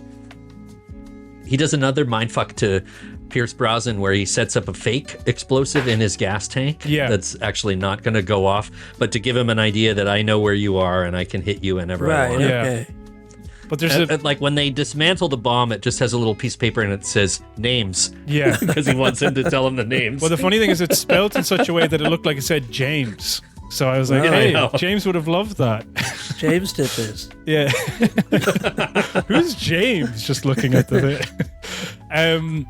Pierce Brosnan, where he sets up a fake explosive in his gas tank that's actually not going to go off, but to give him an idea that I know where you are and I can hit you whenever I want. Okay. But there's like when they dismantle the bomb, it just has a little piece of paper and it says names. Yeah. Because he wants him to tell him the names. Well, the funny thing is it's spelled in such a way that it looked like it said James. So I was like, hey, James would have loved that. James did this. Yeah. Who's James? Just looking at the bit.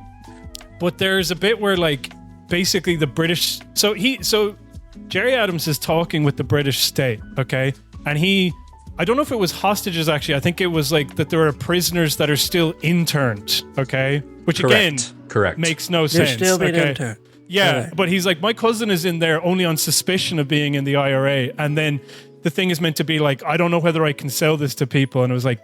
But there's a bit where, like, basically the British... So Gerry Adams is talking with the British state, okay? And I don't know if it was hostages, actually. I think it was, like, that there are prisoners that are still interned, okay? Which, Correct. Makes no sense. They're still being interned. Yeah, but he's like, my cousin is in there only on suspicion of being in the IRA. And then the thing is meant to be like, I don't know whether I can sell this to people. And it was like,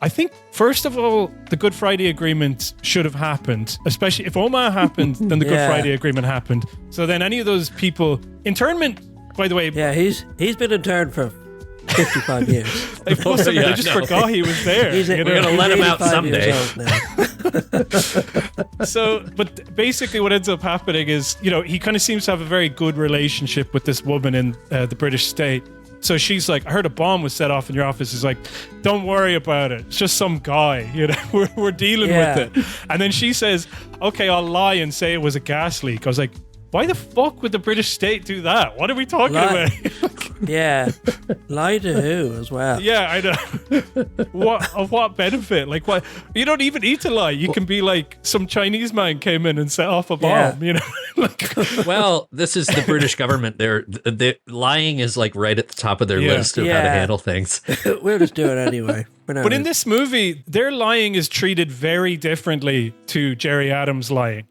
I think, first of all, the Good Friday Agreement should have happened. Especially if Omagh happened, then the Good Friday Agreement happened. So then any of those people... Internment, by the way... Yeah, he's been interned for 55 years. They just forgot he was there. We're going to let him out someday. So, but basically what ends up happening is, he kind of seems to have a very good relationship with this woman in the British state. So she's like, I heard a bomb was set off in your office. He's like, don't worry about it. It's just some guy, we're dealing with it. And then she says, okay, I'll lie and say it was a gas leak. I was like, why the fuck would the British state do that? What are we talking about? Yeah. Lie to who as well? Yeah, I know. Of what benefit? Like, what? You don't even need to lie. You can be like, some Chinese man came in and set off a bomb, Well, this is the British government. They're lying is like right at the top of their list of how to handle things. We'll just do it anyway. But in this movie, their lying is treated very differently to Gerry Adams' lying,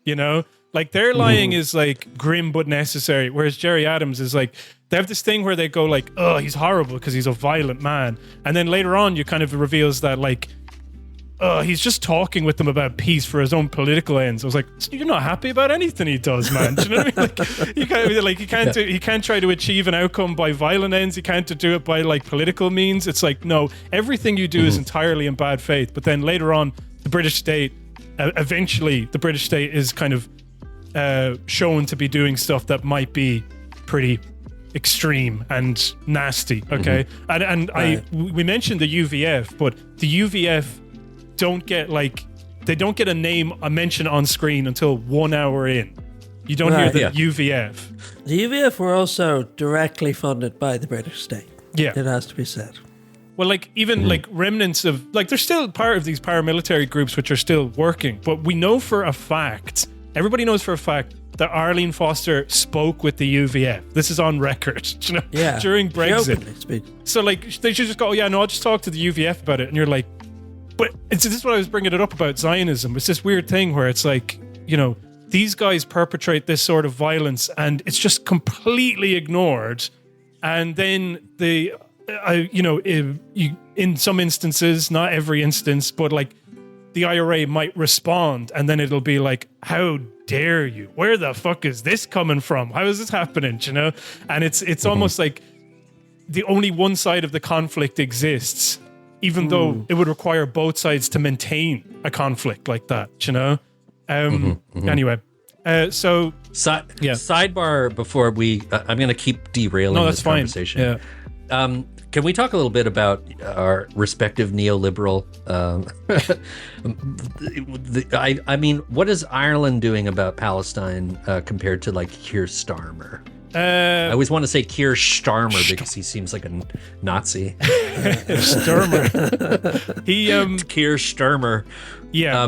Like, their lying is like grim but necessary, whereas Gerry Adams is like, they have this thing where they go like, oh, he's horrible because he's a violent man. And then later on, you kind of reveals that like, oh, he's just talking with them about peace for his own political ends. I was like, you're not happy about anything he does, man. Do you know what I mean? Like, he can't try to achieve an outcome by violent ends. He can't do it by like political means. It's like, no, everything you do is entirely in bad faith. But then later on, the British state, eventually the British state is kind of shown to be doing stuff that might be pretty extreme and nasty. Okay. We mentioned the UVF, but the UVF don't get a mention on screen until 1 hour in. You don't hear the UVF. The UVF were also directly funded by the British state. Yeah. It has to be said. Well, like, even like remnants of, like, they're still part of these paramilitary groups which are still working, but we know for a fact, everybody knows for a fact that Arlene Foster spoke with the UVF. This is on record, during Brexit. So, like, they should just go, oh, yeah, no, I'll just talk to the UVF about it. And you're like, but this is what I was bringing it up about Zionism. It's this weird thing where it's like, these guys perpetrate this sort of violence and it's just completely ignored. And then in some instances, not every instance, but like the IRA might respond and then it'll be like, how dare you? Where the fuck is this coming from? How is this happening? And it's almost like the only one side of the conflict exists, even though it would require both sides to maintain a conflict like that, Anyway, sidebar before I'm going to keep derailing this conversation. Yeah. Can we talk a little bit about our respective neoliberal? I mean, what is Ireland doing about Palestine compared to like Keir Starmer? I always want to say Keir Starmer because he seems like a Nazi. Starmer. Keir Starmer. Yeah.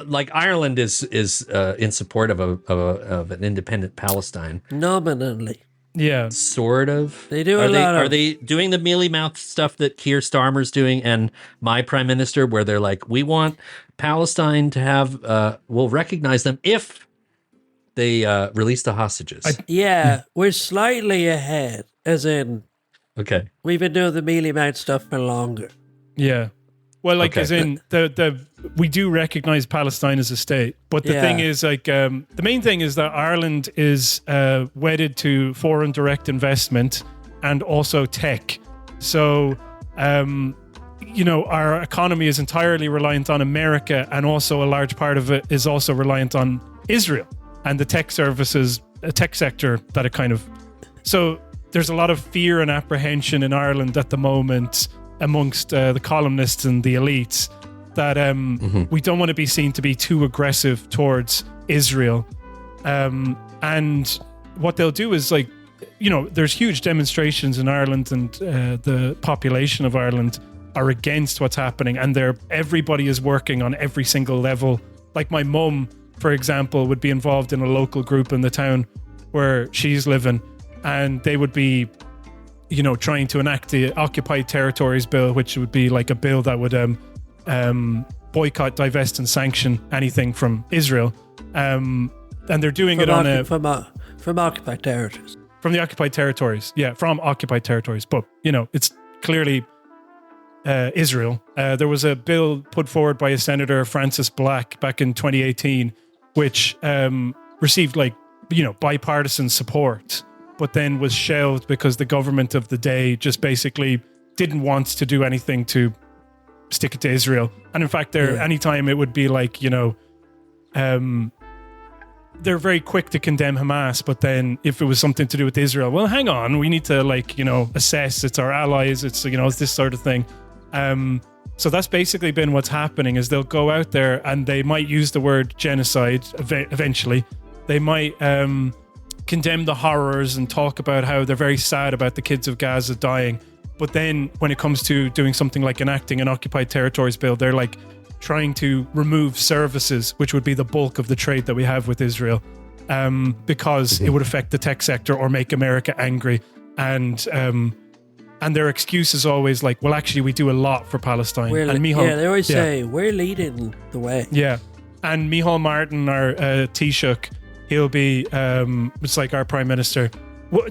Like Ireland is in support of an independent Palestine. Nominally. Yeah. Sort of. They do Are they doing the mealy-mouthed stuff that Keir Starmer's doing and my prime minister, where they're like, we want Palestine to have, we'll recognize them if they release the hostages. We're slightly ahead, as in, okay, we've been doing the mealy-mouthed stuff for longer. Yeah. Well, like, as in, we do recognize Palestine as a state, but the thing is, like, the main thing is that Ireland is wedded to foreign direct investment and also tech. So, our economy is entirely reliant on America, and also a large part of it is also reliant on Israel and the tech services, tech sector that it kind of. So, there's a lot of fear and apprehension in Ireland at the moment amongst the columnists and the elites that we don't want to be seen to be too aggressive towards Israel. And what they'll do is, like, there's huge demonstrations in Ireland, and the population of Ireland are against what's happening, and everybody is working on every single level. Like, my mum, for example, would be involved in a local group in the town where she's living, and they would be trying to enact the Occupied Territories Bill, which would be like a bill that would boycott, divest, and sanction anything from Israel. And they're doing it from occupied territories. From the occupied territories, from occupied territories. But it's clearly Israel. There was a bill put forward by a senator, Francis Black, back in 2018, which received bipartisan support, but then was shelved because the government of the day just basically didn't want to do anything to stick it to Israel. And in fact, anytime it would be like, they're very quick to condemn Hamas, but then if it was something to do with Israel, well, hang on, we need to assess, it's our allies, it's this sort of thing. So that's basically been what's happening, is they'll go out there and they might use the word genocide eventually. They might condemn the horrors and talk about how they're very sad about the kids of Gaza dying. But then when it comes to doing something like enacting an occupied territories bill, they're like trying to remove services, which would be the bulk of the trade that we have with Israel, because it would affect the tech sector or make America angry. And their excuse is always like, well, actually, we do a lot for Palestine. They always say, we're leading the way. Yeah. And Micheál Martin, our Taoiseach, he'll be, it's like our prime minister.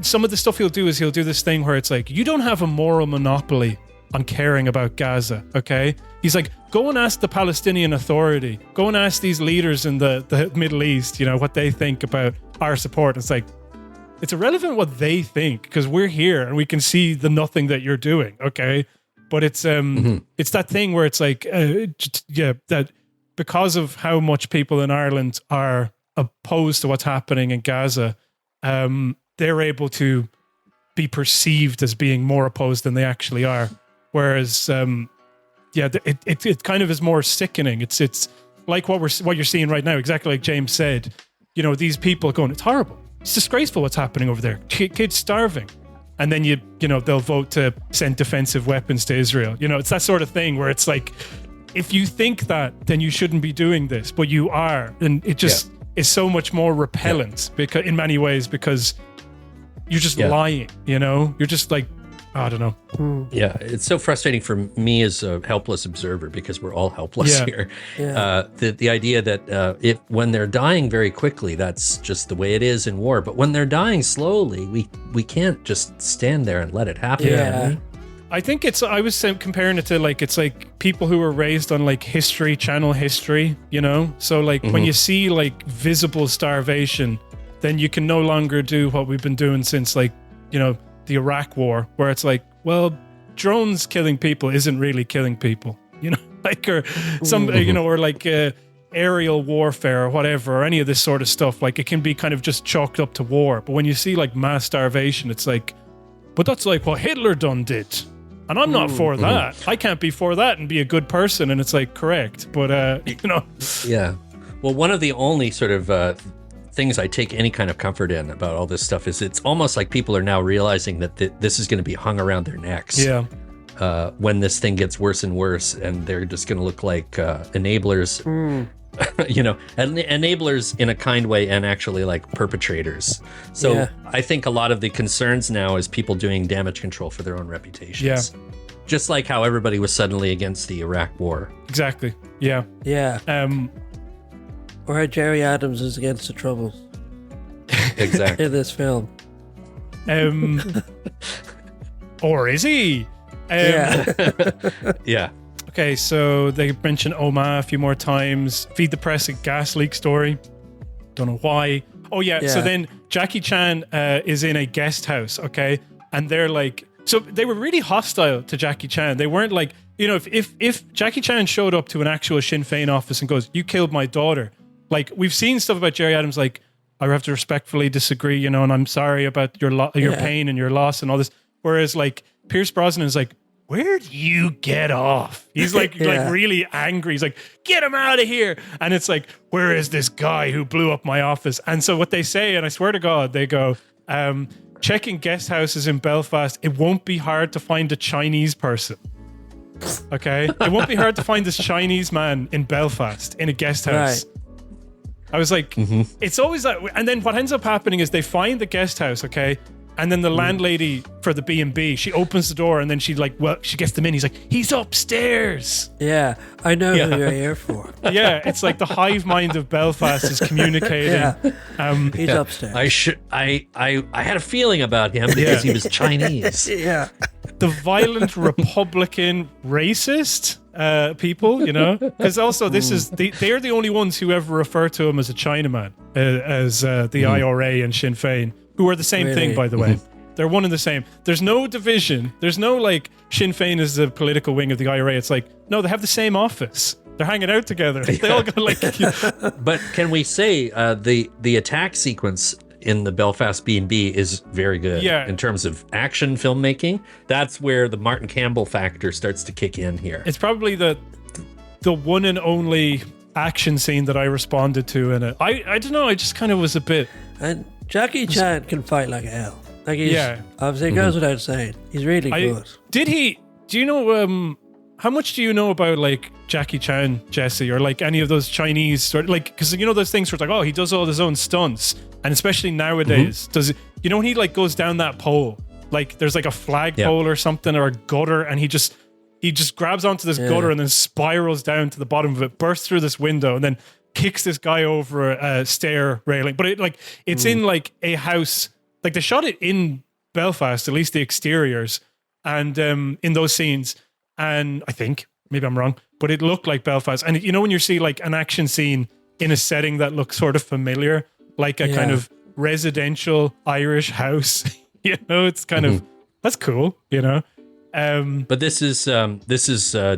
Some of the stuff he'll do is he'll do this thing where it's like, you don't have a moral monopoly on caring about Gaza, okay? He's like, go and ask the Palestinian Authority. Go and ask these leaders in the Middle East, what they think about our support. It's like, it's irrelevant what they think, because we're here and we can see the nothing that you're doing, okay? But it's it's that thing where it's like, that because of how much people in Ireland are opposed to what's happening in Gaza, they're able to be perceived as being more opposed than they actually are. Whereas, it kind of is more sickening. It's like what you're seeing right now, exactly like James said. These people going, it's horrible. It's disgraceful what's happening over there. Kids starving. And then they'll vote to send defensive weapons to Israel. It's that sort of thing where it's like, if you think that, then you shouldn't be doing this, but you are. And it just is so much more repellent because in many ways, because you're just lying, you're just like, I don't know. Yeah, it's so frustrating for me as a helpless observer, because we're all helpless here. Yeah. The idea that when they're dying very quickly, that's just the way it is in war. But when they're dying slowly, we can't just stand there and let it happen. Yeah. I think I was comparing it to it's like people who were raised on like History Channel history, So like when you see like visible starvation, then you can no longer do what we've been doing since the Iraq War, where it's like, well, drones killing people isn't really killing people, or some, or like aerial warfare or whatever, or any of this sort of stuff. Like it can be kind of just chalked up to war. But when you see like mass starvation, it's like, but that's like what Hitler did. And I'm not for that. I can't be for that and be a good person. And it's like, correct. But, Yeah. Well, one of the only sort of things I take any kind of comfort in about all this stuff is it's almost like people are now realizing that this is going to be hung around their necks. Yeah. When this thing gets worse and worse, and they're just going to look like enablers, enablers in a kind way, and actually like perpetrators. So I think a lot of the concerns now is people doing damage control for their own reputations. Yeah. Just like how everybody was suddenly against the Iraq War. Exactly. Yeah. Yeah. Or how Gerry Adams is against the Troubles. Exactly. In this film. Or is he? Yeah. Okay, so they mentioned Oma a few more times. Feed the Press, a gas leak story. Don't know why. Oh, yeah. So then Jackie Chan is in a guest house, okay? And they're like... So they were really hostile to Jackie Chan. They weren't like... if Jackie Chan showed up to an actual Sinn Féin office and goes, you killed my daughter... Like, we've seen stuff about Gerry Adams, like, I have to respectfully disagree, and I'm sorry about your pain and your loss and all this. Whereas, like, Pierce Brosnan is like, where do you get off? He's like really angry. He's like, get him out of here. And it's like, where is this guy who blew up my office? And so what they say, and I swear to God, they go, checking guest houses in Belfast, it won't be hard to find a Chinese person. Okay? It won't be hard to find this Chinese man in Belfast in a guest house. Right. I was like, it's always that. And then what ends up happening is they find the guest house, okay? And then the landlady for the B&B, she opens the door and then she gets them in. He's like, he's upstairs. Yeah, I know who you're here for. Yeah, it's like the hive mind of Belfast is communicating. He's upstairs. I had a feeling about him because he was Chinese. Yeah. The violent Republican racist people, because also they're the only ones who ever refer to him as a Chinaman, as the IRA and Sinn Féin, who are the same thing, by the way. they're one and the same. There's no division. There's no like Sinn Féin is the political wing of the IRA. It's like, no, they have the same office. They're hanging out together. They all got like. But can we say the attack sequence in the Belfast B&B is very good in terms of action filmmaking? That's where the Martin Campbell factor starts to kick in here. It's probably the one and only action scene that I responded to in it. I don't know. I just kind of was a bit. And Jackie Chan can fight like hell. Like he's, obviously it goes without saying. He's really good. Did he? Do you know? How much do you know about like Jackie Chan, Jesse, or like any of those Chinese sort? Like, because you know those things where it's like, oh, he does all his own stunts, and especially nowadays, does it? You know when he like goes down that pole, like there's like a flagpole or something or a gutter, and he just grabs onto this gutter and then spirals down to the bottom of it, bursts through this window, and then kicks this guy over a stair railing. But it's in like a house. Like they shot it in Belfast, at least the exteriors, and in those scenes. And I think, maybe I'm wrong, but it looked like Belfast. And you know when you see like an action scene in a setting that looks sort of familiar, like a kind of residential Irish house, you know, it's kind of, that's cool, you know. But this is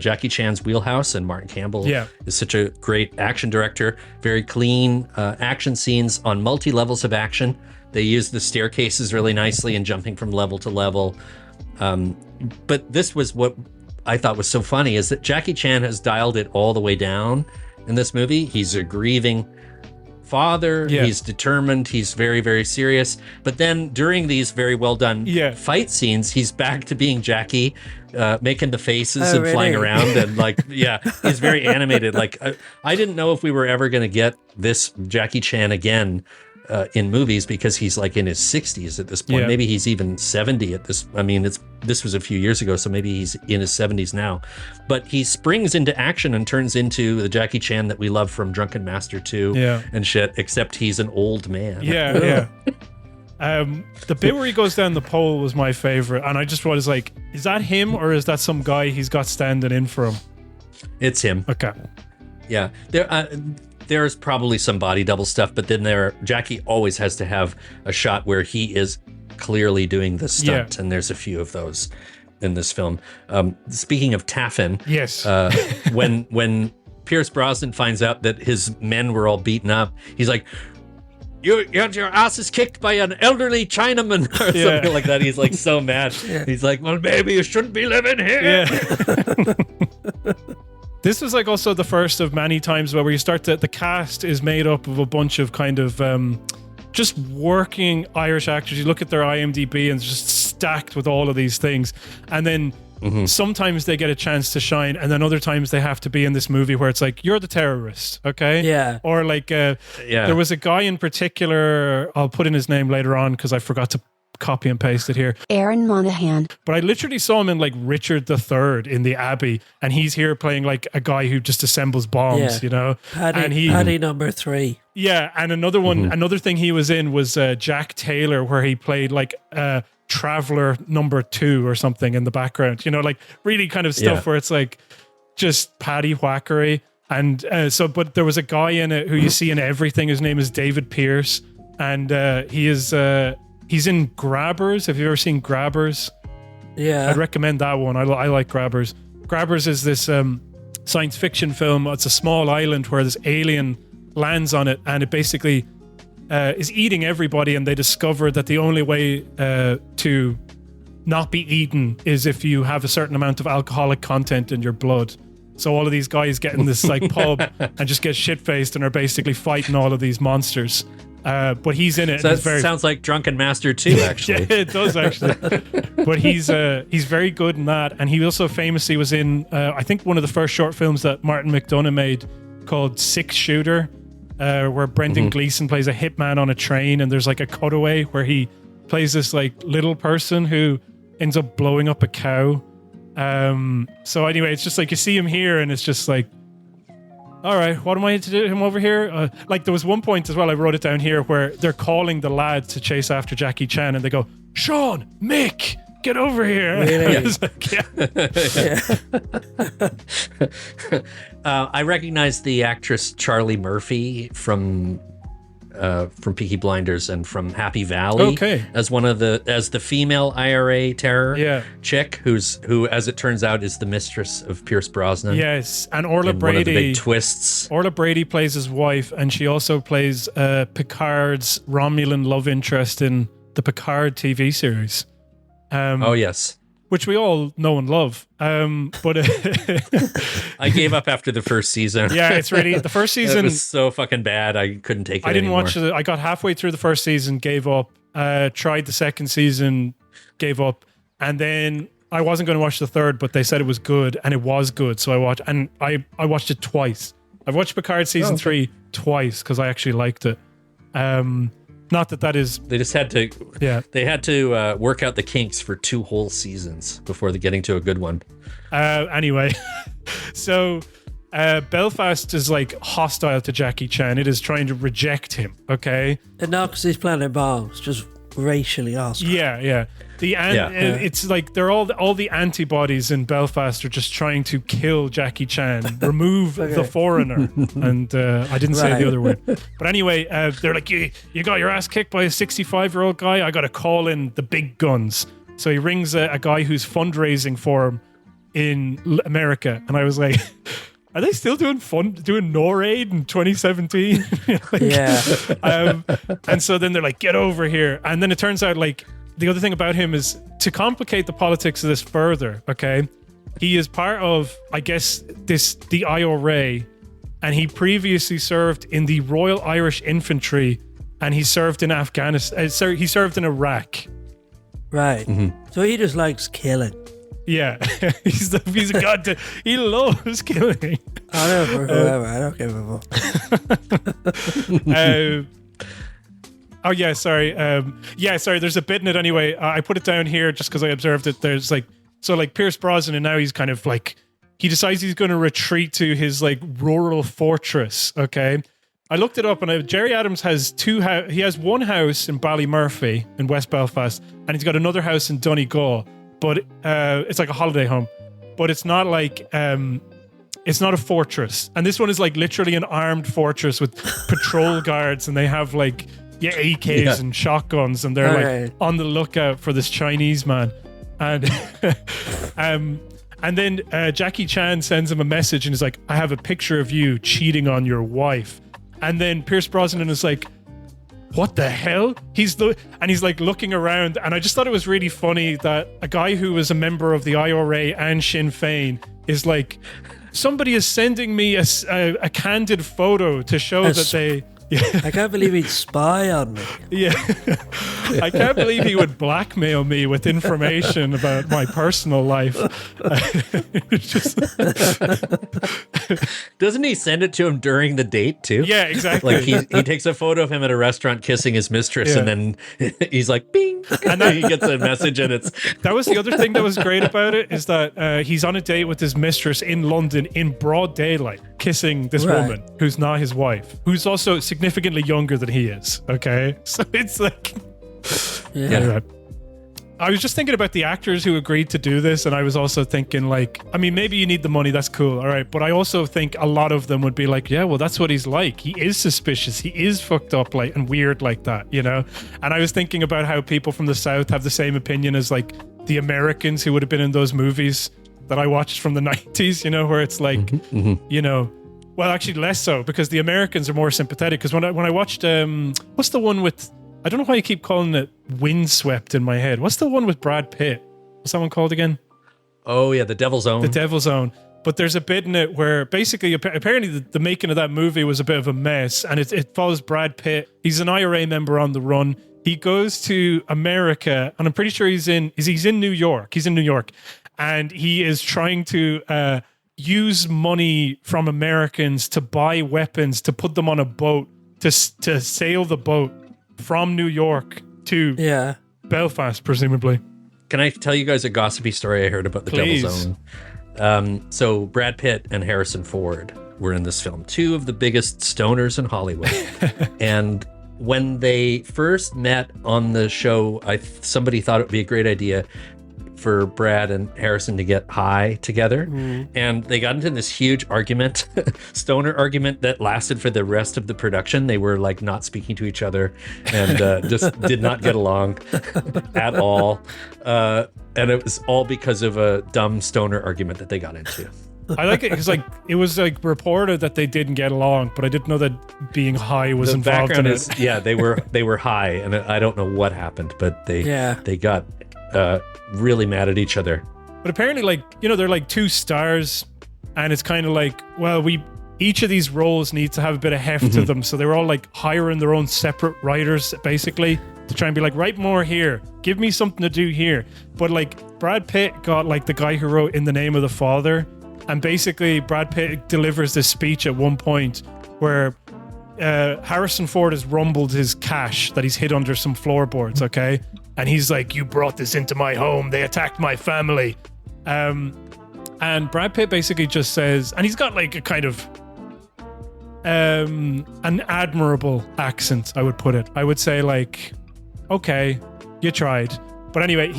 Jackie Chan's wheelhouse, and Martin Campbell is such a great action director. Very clean action scenes on multi-levels of action. They use the staircases really nicely and jumping from level to level. But this was what I thought was so funny, is that Jackie Chan has dialed it all the way down in this movie. He's a grieving father. He's determined. He's very, very serious. But then during these very well done fight scenes, he's back to being Jackie, making the faces and flying around. And like, he's very animated. Like, I didn't know if we were ever going to get this Jackie Chan again in movies, because he's like in his 60s at this point. Maybe he's even 70 at this. I mean, this was a few years ago, so maybe he's in his 70s now. But he springs into action and turns into the Jackie Chan that we love from Drunken Master 2 and shit, except he's an old man. The bit where he goes down the pole was my favorite, and I just was like, is that him or is that some guy he's got standing in for him? It's him. Okay. Yeah. There's probably some body double stuff, but then Jackie always has to have a shot where he is clearly doing the stunt, and there's a few of those in this film. Speaking of Taffin, when Pierce Brosnan finds out that his men were all beaten up, he's like, you had your asses kicked by an elderly Chinaman or something like that. He's like so mad. He's like, well, maybe you shouldn't be living here. This was like also the first of many times where you start to, the cast is made up of a bunch of kind of just working Irish actors. You look at their IMDb and it's just stacked with all of these things. And then sometimes they get a chance to shine, and then other times they have to be in this movie where it's like, you're the terrorist, okay? Yeah. Or like, there was a guy in particular, I'll put in his name later on because I forgot to copy and paste it here. Aaron Monahan. But I literally saw him in like Richard III in the Abbey, and he's here playing like a guy who just assembles bombs, you know? Paddy number 3. Yeah, and another one, another thing he was in was Jack Taylor, where he played like Traveler number 2 or something in the background, you know, like really kind of stuff where it's like just paddy whackery. And but there was a guy in it who you see in everything. His name is David Pierce, and he is he's in Grabbers. Have you ever seen Grabbers? Yeah, I'd recommend that one. I like Grabbers. Grabbers is this science fiction film. It's a small island where this alien lands on it, and it basically is eating everybody, and they discover that the only way to not be eaten is if you have a certain amount of alcoholic content in your blood. So all of these guys get in this like pub and just get shit-faced and are basically fighting all of these monsters. But he's in it. So that sounds like Drunken Master 2, actually. Yeah, it does, actually. But he's very good in that. And he also famously was in, I think, one of the first short films that Martin McDonagh made called Six Shooter, where Brendan Gleeson plays a hitman on a train, and there's like a cutaway where he plays this like little person who ends up blowing up a cow. So anyway, it's just like you see him here, and it's just like, all right, what am I to do him over here? Like there was one point as well, I wrote it down here, where they're calling the lad to chase after Jackie Chan, and they go, Sean, Mick, get over here. Really? Like, I recognize the actress Charlie Murphy from from Peaky Blinders and from Happy Valley as as the female IRA terror chick who, as it turns out, is the mistress of Pierce Brosnan. Yes, and Orla Brady. One of the big twists. Orla Brady plays his wife, and she also plays Picard's Romulan love interest in the Picard TV series. Oh yes. Which we all know and love. But I gave up after the first season. Yeah, it's really the first season. It was so fucking bad. I couldn't take it. I didn't anymore. watch it. I got halfway through the first season, gave up. Tried the second season, gave up, and then I wasn't going to watch the third, but they said it was good, and it was good. So I watched, and I watched it twice. I've watched Picard season 3 twice because I actually liked it. Not that is. They just had to. Yeah. They had to work out the kinks for 2 whole seasons before getting to a good one. Anyway, so Belfast is like hostile to Jackie Chan. It is trying to reject him. Okay. And not because he's planting bombs, just racially hostile. Yeah. It's like they're all the antibodies in Belfast are just trying to kill Jackie Chan, remove the foreigner, and I didn't say the other word. But anyway, they're like, you got your ass kicked by a 65-year-old guy. I got to call in the big guns. So he rings a guy who's fundraising for him in America, and I was like, are they still doing NORAID in 2017? And so then they're like, get over here, and then it turns out like. The other thing about him is to complicate the politics of this further, okay? He is part of, I guess, the IRA, and he previously served in the Royal Irish Infantry, and he served in Afghanistan. He served in Iraq. Right. Mm-hmm. So he just likes killing. Yeah. he's a god. He loves killing. I know for whoever. I don't give a fuck. Oh yeah, sorry. There's a bit in it anyway. I put it down here just because I observed it. There's Pierce Brosnan, and now he's kind of like he decides he's going to retreat to his like rural fortress. Okay, I looked it up, and Gerry Adams has he has one house in Ballymurphy in West Belfast, and he's got another house in Donegal. But it's like a holiday home, but it's not like it's not a fortress. And this one is like literally an armed fortress with patrol guards, and they have like. Yeah, AKs and shotguns, and they're like on the lookout for this Chinese man, and and then Jackie Chan sends him a message and is like, "I have a picture of you cheating on your wife," and then Pierce Brosnan is like, "What the hell?" He's like looking around, and I just thought it was really funny that a guy who was a member of the IRA and Sinn Féin is like, somebody is sending me a candid photo to show that they. Yeah. I can't believe he'd spy on me. Yeah. I can't believe he would blackmail me with information about my personal life. Doesn't he send it to him during the date too? Yeah, exactly. Like he takes a photo of him at a restaurant kissing his mistress, and then he's like, bing, and then he gets a message, and it's... That was the other thing that was great about it, is that he's on a date with his mistress in London in broad daylight, kissing this woman who's not his wife, who's also significantly younger than he is. Okay, so it's like, anyway. I was just thinking about the actors who agreed to do this, and I was also thinking, like, I mean, maybe you need the money, that's cool, all right, but I also think a lot of them would be like, yeah, well, that's what he's like. He is suspicious. He is fucked up, like, and weird like that, you know? And I was thinking about how people from the South have the same opinion as, like, the Americans who would have been in those movies that I watched from the 90s, you know, where it's like, you know, well, actually less so, because the Americans are more sympathetic. Because when I watched, what's the one with, I don't know why I keep calling it Windswept in my head. What's the one with Brad Pitt? What's that one called again? Oh yeah, The Devil's Own. The Devil's Own. But there's a bit in it where basically, apparently the making of that movie was a bit of a mess, and it follows Brad Pitt. He's an IRA member on the run. He goes to America, and I'm pretty sure he's in New York. He's in New York, and he is trying to use money from Americans to buy weapons, to put them on a boat, to sail the boat from New York to Belfast, presumably. Can I tell you guys a gossipy story I heard about The Devil's Own? So Brad Pitt and Harrison Ford were in this film, two of the biggest stoners in Hollywood. And when they first met on the show, somebody thought it would be a great idea for Brad and Harrison to get high together. And they got into this huge argument, stoner argument that lasted for the rest of the production. They were like not speaking to each other and just did not get along at all. And it was all because of a dumb stoner argument that they got into. I like it because like it was like reported that they didn't get along, but I didn't know that being high was involved in it. They were high, and I don't know what happened, but they got really mad at each other. But apparently, like, you know, they're like two stars, and it's kind of like, well, each of these roles needs to have a bit of heft to them, so they were all like hiring their own separate writers basically to try and be like, write more here, give me something to do here. But like Brad Pitt got like the guy who wrote In the Name of the Father. And basically, Brad Pitt delivers this speech at one point where Harrison Ford has rumbled his cash that he's hid under some floorboards, okay? And he's like, you brought this into my home. They attacked my family. And Brad Pitt basically just says, and he's got like a kind of an admirable accent, I would put it. I would say like, okay, you tried. But anyway,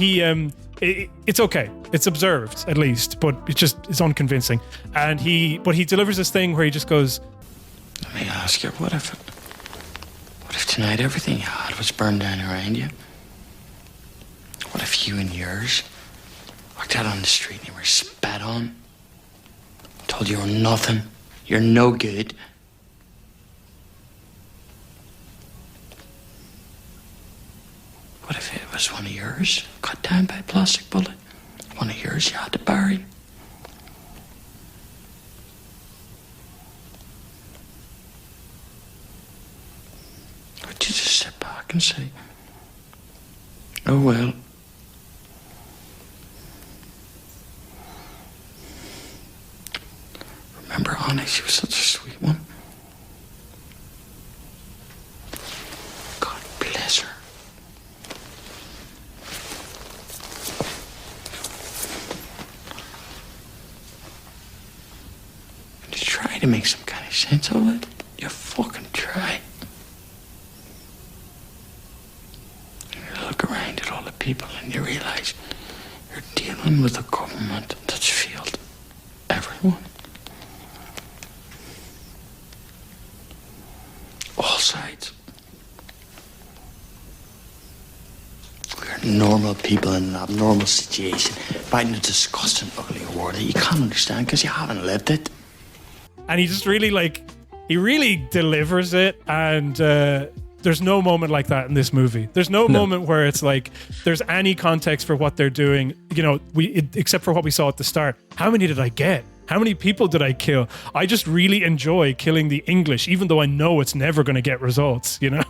it's okay. It's observed at least, but it's unconvincing. And he delivers this thing where he just goes, Let me ask you, what if tonight everything you had was burned down around you? What if you and yours walked out on the street and you were spat on? Told you were nothing, you're no good. What if it was one of yours, cut down by a plastic bullet? One of yours you had to bury? Would you just sit back and say, oh well. Remember Annie, she was such a sweet one. God bless her. Try to make some kind of sense of it. You fucking try. You look around at all the people and you realize you're dealing with a government that's failed everyone. All sides. We're normal people in an abnormal situation, fighting a disgusting, ugly war that you can't understand because you haven't lived it. and he just really he really delivers it. And there's no moment like that in this movie. There's no moment where it's like there's any context for what they're doing, you know, except for what we saw at the start. How many did I get? How many people did I kill? I just really enjoy killing the English, even though I know it's never going to get results, you know?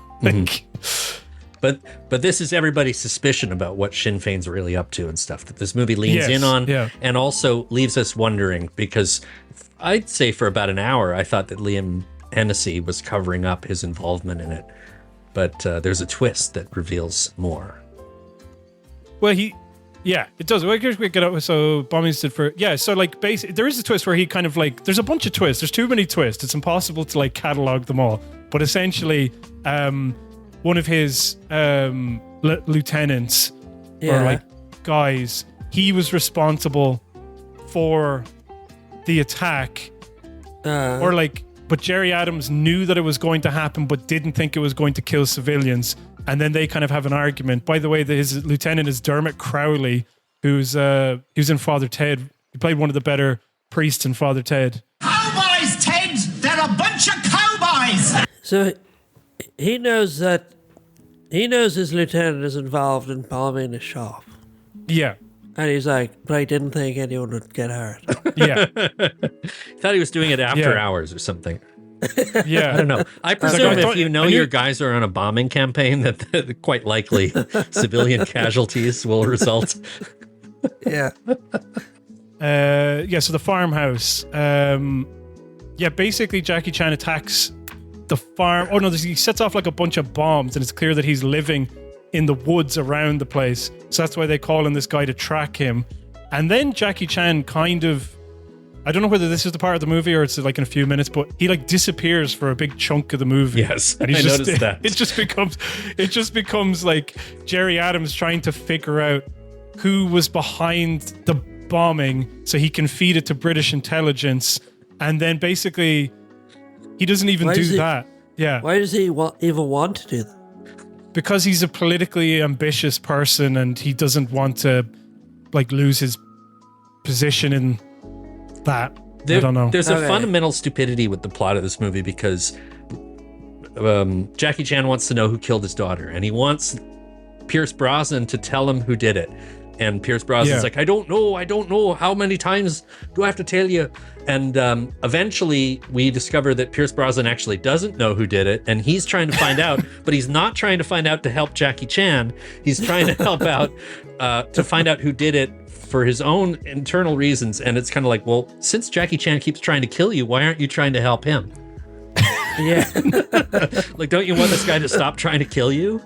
But this is everybody's suspicion about what Sinn Féin's really up to and stuff that this movie leans in on, and also leaves us wondering, because I'd say for about an hour I thought that Liam Hennessy was covering up his involvement in it, but there's a twist that reveals more. Well, it does. So bombing stood for So like, basically, there is a twist where he kind of like. There's a bunch of twists. There's too many twists. It's impossible to like catalog them all. But essentially, one of his lieutenants or like guys, he was responsible for the attack, But Gerry Adams knew that it was going to happen, but didn't think it was going to kill civilians. And then they kind of have an argument. By the way, his lieutenant is Dermot Crowley, who's in Father Ted. He played one of the better priests in Father Ted. Cowboys, Ted! They're a bunch of cowboys! So he knows his lieutenant is involved in bombing a shop. Yeah. And he's like, but I didn't think anyone would get hurt. Yeah. Thought he was doing it after hours or something. Yeah. I don't know. I presume if you know your guys are on a bombing campaign, that quite likely civilian casualties will result. Yeah. So the farmhouse. Basically Jackie Chan attacks the farm. Oh no, he sets off like a bunch of bombs, and it's clear that he's living in the woods around the place. So that's why they call in this guy to track him. And then Jackie Chan kind of, I don't know whether this is the part of the movie or it's like in a few minutes, but he like disappears for a big chunk of the movie. Yes, and I noticed that. It just becomes like Gerry Adams trying to figure out who was behind the bombing so he can feed it to British intelligence. And then basically, he doesn't even that. Yeah. Why does he even want to do that? Because he's a politically ambitious person and he doesn't want to like lose his position in that. I don't know. There's a fundamental stupidity with the plot of this movie because Jackie Chan wants to know who killed his daughter, and he wants Pierce Brosnan to tell him who did it. And Pierce Brosnan's like, I don't know. How many times do I have to tell you? And eventually we discover that Pierce Brosnan actually doesn't know who did it, and he's trying to find out, but he's not trying to find out to help Jackie Chan. He's trying to help out to find out who did it for his own internal reasons. And it's kind of like, well, since Jackie Chan keeps trying to kill you, why aren't you trying to help him? Yeah. Like, don't you want this guy to stop trying to kill you?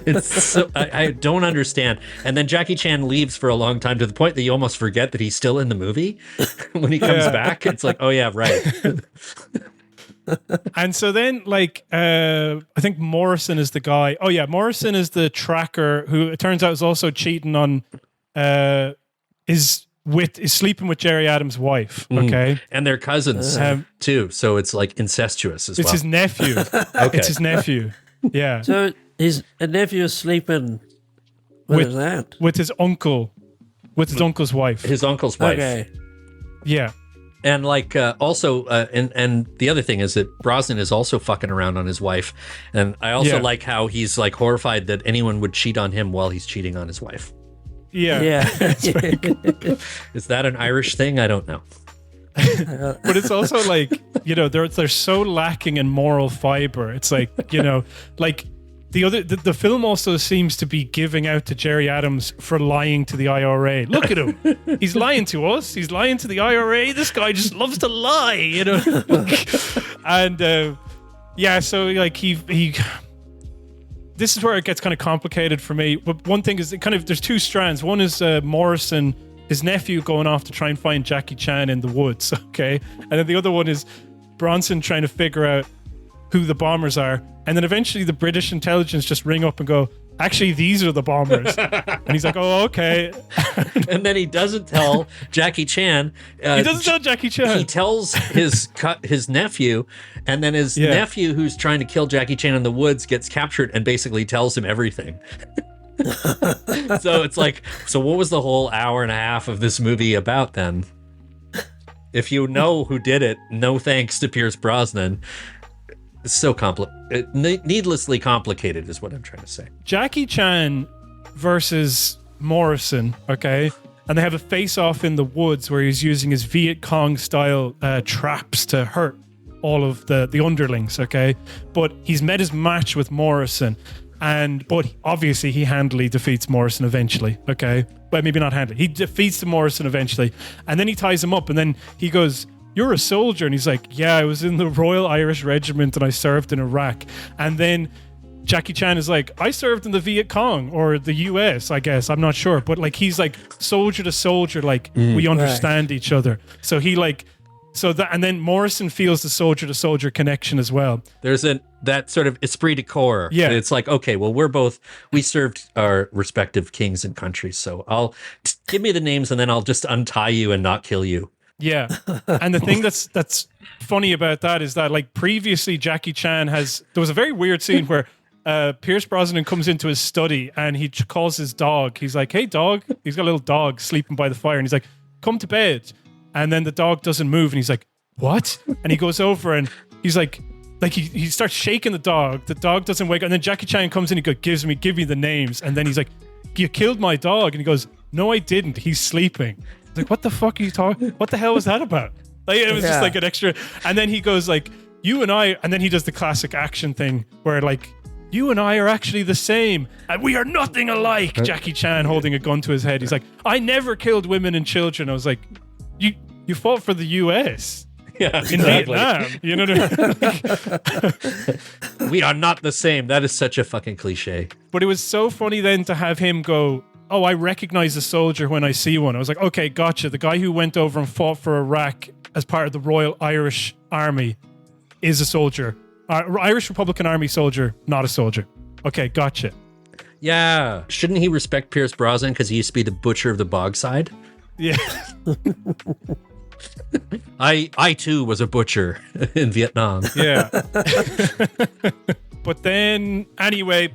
It's so, I don't understand. And then Jackie Chan leaves for a long time to the point that you almost forget that he's still in the movie. When he comes back, it's like, oh yeah, right. And so then, like, I think Morrison is the guy. Oh yeah, Morrison is the tracker who it turns out is also cheating on is sleeping with Gerry Adams' wife. Okay, and they're cousins too. So it's like incestuous as well. It's his nephew. Okay, it's his nephew. Yeah. So his nephew is sleeping with his aunt, with his uncle, with his uncle's wife. His uncle's wife. Okay. Yeah. And like also, and the other thing is that Brosnan is also fucking around on his wife, and I also like how he's like horrified that anyone would cheat on him while he's cheating on his wife. Yeah. Is that an Irish thing? I don't know. But it's also like, you know, they're so lacking in moral fiber. It's like, you know, like the film also seems to be giving out to Gerry Adams for lying to the IRA. Look at him. He's lying to us. He's lying to the IRA. This guy just loves to lie, you know. And so like he this is where it gets kind of complicated for me. But one thing is there's two strands. One is Morrison, his nephew, going off to try and find Jackie Chan in the woods, okay? And then the other one is Bronson trying to figure out who the bombers are. And then eventually the British intelligence just ring up and go, actually, these are the bombers. And he's like, oh, okay. And then he doesn't tell Jackie Chan. He doesn't tell Jackie Chan. He tells his nephew, and then his nephew, who's trying to kill Jackie Chan in the woods, gets captured and basically tells him everything. So it's like, so what was the whole hour and a half of this movie about then? If you know who did it, no thanks to Pierce Brosnan. It's so needlessly complicated is what I'm trying to say. Jackie Chan versus Morrison, okay? And they have a face-off in the woods where he's using his Viet Cong style traps to hurt all of the underlings, okay? But he's met his match with Morrison, but obviously he handily defeats Morrison eventually, okay? Well, maybe not handily. He defeats the Morrison eventually, and then he ties him up, and then he goes, you're a soldier. And he's like, yeah, I was in the Royal Irish Regiment and I served in Iraq. And then Jackie Chan is like, I served in the Viet Cong or the US, I guess. I'm not sure. But like, he's like soldier to soldier, like we understand each other. So he like, and then Morrison feels the soldier to soldier connection as well. There's that sort of esprit de corps. Yeah. It's like, okay, well, we served our respective kings and countries. So give me the names and then I'll just untie you and not kill you. Yeah, and the thing that's funny about that is that like previously Jackie Chan there was a very weird scene where Pierce Brosnan comes into his study and he calls his dog. He's like, hey dog, he's got a little dog sleeping by the fire and he's like, come to bed. And then the dog doesn't move and he's like, what? And he goes over and he's like he starts shaking the dog doesn't wake up, and then Jackie Chan comes in and give me the names, and then he's like, you killed my dog, and he goes, no I didn't, he's sleeping. Like, what the fuck are you talking? What the hell was that about? Like, it was just like an extra. And then he goes like, you and I, and then he does the classic action thing where like, you and I are actually the same and we are nothing alike. Jackie Chan holding a gun to his head. He's like, I never killed women and children. I was like, you fought for the US. Yeah, in Vietnam. You know what I mean? We are not the same. That is such a fucking cliche. But it was so funny then to have him go, oh, I recognize a soldier when I see one. I was like, okay, gotcha. The guy who went over and fought for Iraq as part of the Royal Irish Army is a soldier. Irish Republican Army soldier, not a soldier. Okay, gotcha. Yeah. Shouldn't he respect Pierce Brosnan because he used to be the butcher of the bog side? Yeah. I too was a butcher in Vietnam. Yeah. But then, anyway,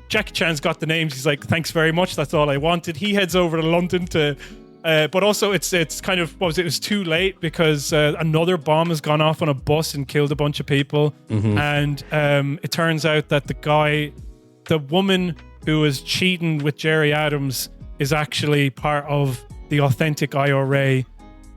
Jackie Chan's got the names. He's like, thanks very much. That's all I wanted. He heads over to London to... but also, it's kind of... What was it? It was too late because another bomb has gone off on a bus and killed a bunch of people. Mm-hmm. And it turns out that the woman who was cheating with Gerry Adams is actually part of the authentic IRA.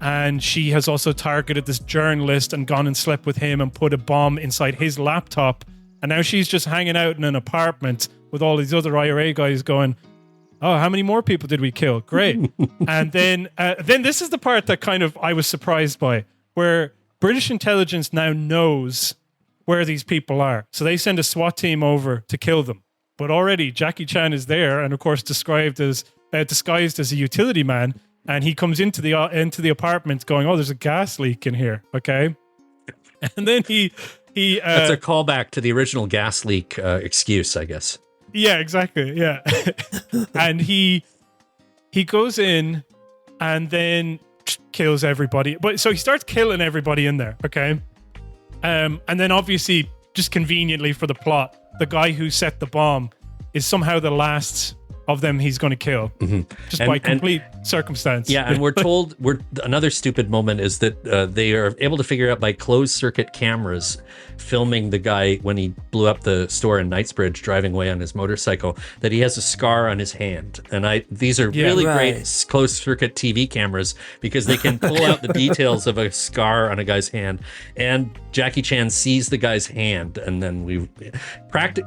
And she has also targeted this journalist and gone and slept with him and put a bomb inside his laptop. And now she's just hanging out in an apartment with all these other IRA guys going, oh, how many more people did we kill? Great. And then this is the part that kind of I was surprised by, where British intelligence now knows where these people are. So they send a SWAT team over to kill them. But already Jackie Chan is there and, of course, disguised as a utility man. And he comes into the apartment going, oh, there's a gas leak in here. Okay. And then he that's a callback to the original gas leak excuse, I guess. Yeah, exactly. Yeah. And he goes in and then kills everybody. But so he starts killing everybody in there. Okay. And then obviously, just conveniently for the plot, the guy who set the bomb is somehow the last of them he's going to kill, just by complete circumstance. Yeah, and we're told another stupid moment is that they are able to figure out by closed circuit cameras filming the guy when he blew up the store in Knightsbridge driving away on his motorcycle that he has a scar on his hand. And these are really great closed circuit TV cameras because they can pull out the details of a scar on a guy's hand. And Jackie Chan sees the guy's hand, and then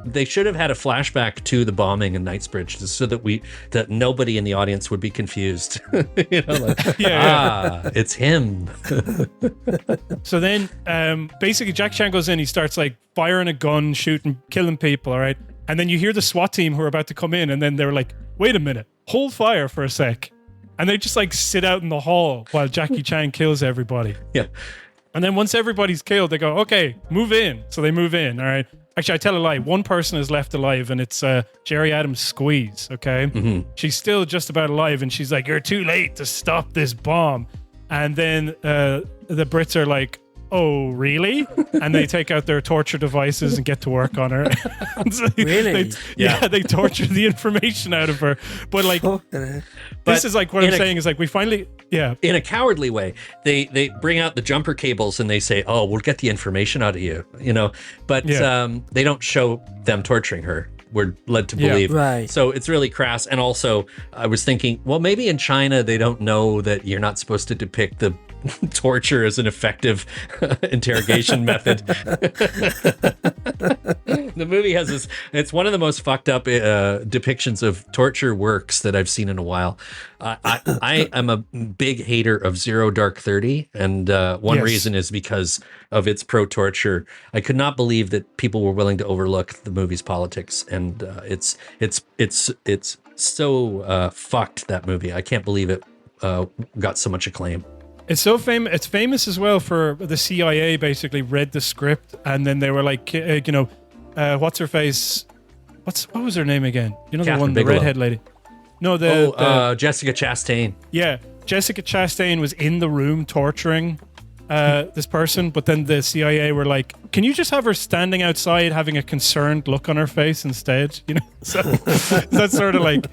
they should have had a flashback to the bombing in Knightsbridge so that nobody in the audience would be confused. It's him. So then basically Jackie Chan goes in, he starts like firing a gun, shooting, killing people, all right? And then you hear the SWAT team who are about to come in, and then they're like, wait a minute, hold fire for a sec. And they just like sit out in the hall while Jackie Chan kills everybody. Yeah. And then once everybody's killed, they go, okay, move in. So they move in, all right? Actually, I tell a lie. One person is left alive, and it's Gerry Adams' squeeze, okay? Mm-hmm. She's still just about alive, and she's like, you're too late to stop this bomb. And then the Brits are like, oh, really? And they take out their torture devices and get to work on her. So Really? They torture the information out of her. But like, this is like what I'm saying is like, we finally, in a cowardly way, they bring out the jumper cables and they say, oh, we'll get the information out of you, but they don't show them torturing her. We're led to believe. Right. So it's really crass. And also, I was thinking, well, maybe in China, they don't know that you're not supposed to depict the torture as an effective interrogation method. The movie has it's one of the most fucked up depictions of torture works that I've seen in a while. I am a big hater of Zero Dark 30, and one reason is because of its pro-torture. I could not believe that people were willing to overlook the movie's politics, and it's so fucked, that movie. I can't believe it got so much acclaim. It's so famous. It's famous as well for the CIA basically read the script and then they were like, what's her face? What was her name again? Catherine the one, Bigelow. the redhead lady. No, the Jessica Chastain. Yeah, Jessica Chastain was in the room torturing this person, but then the CIA were like, "Can you just have her standing outside, having a concerned look on her face instead?" So that's sort of like,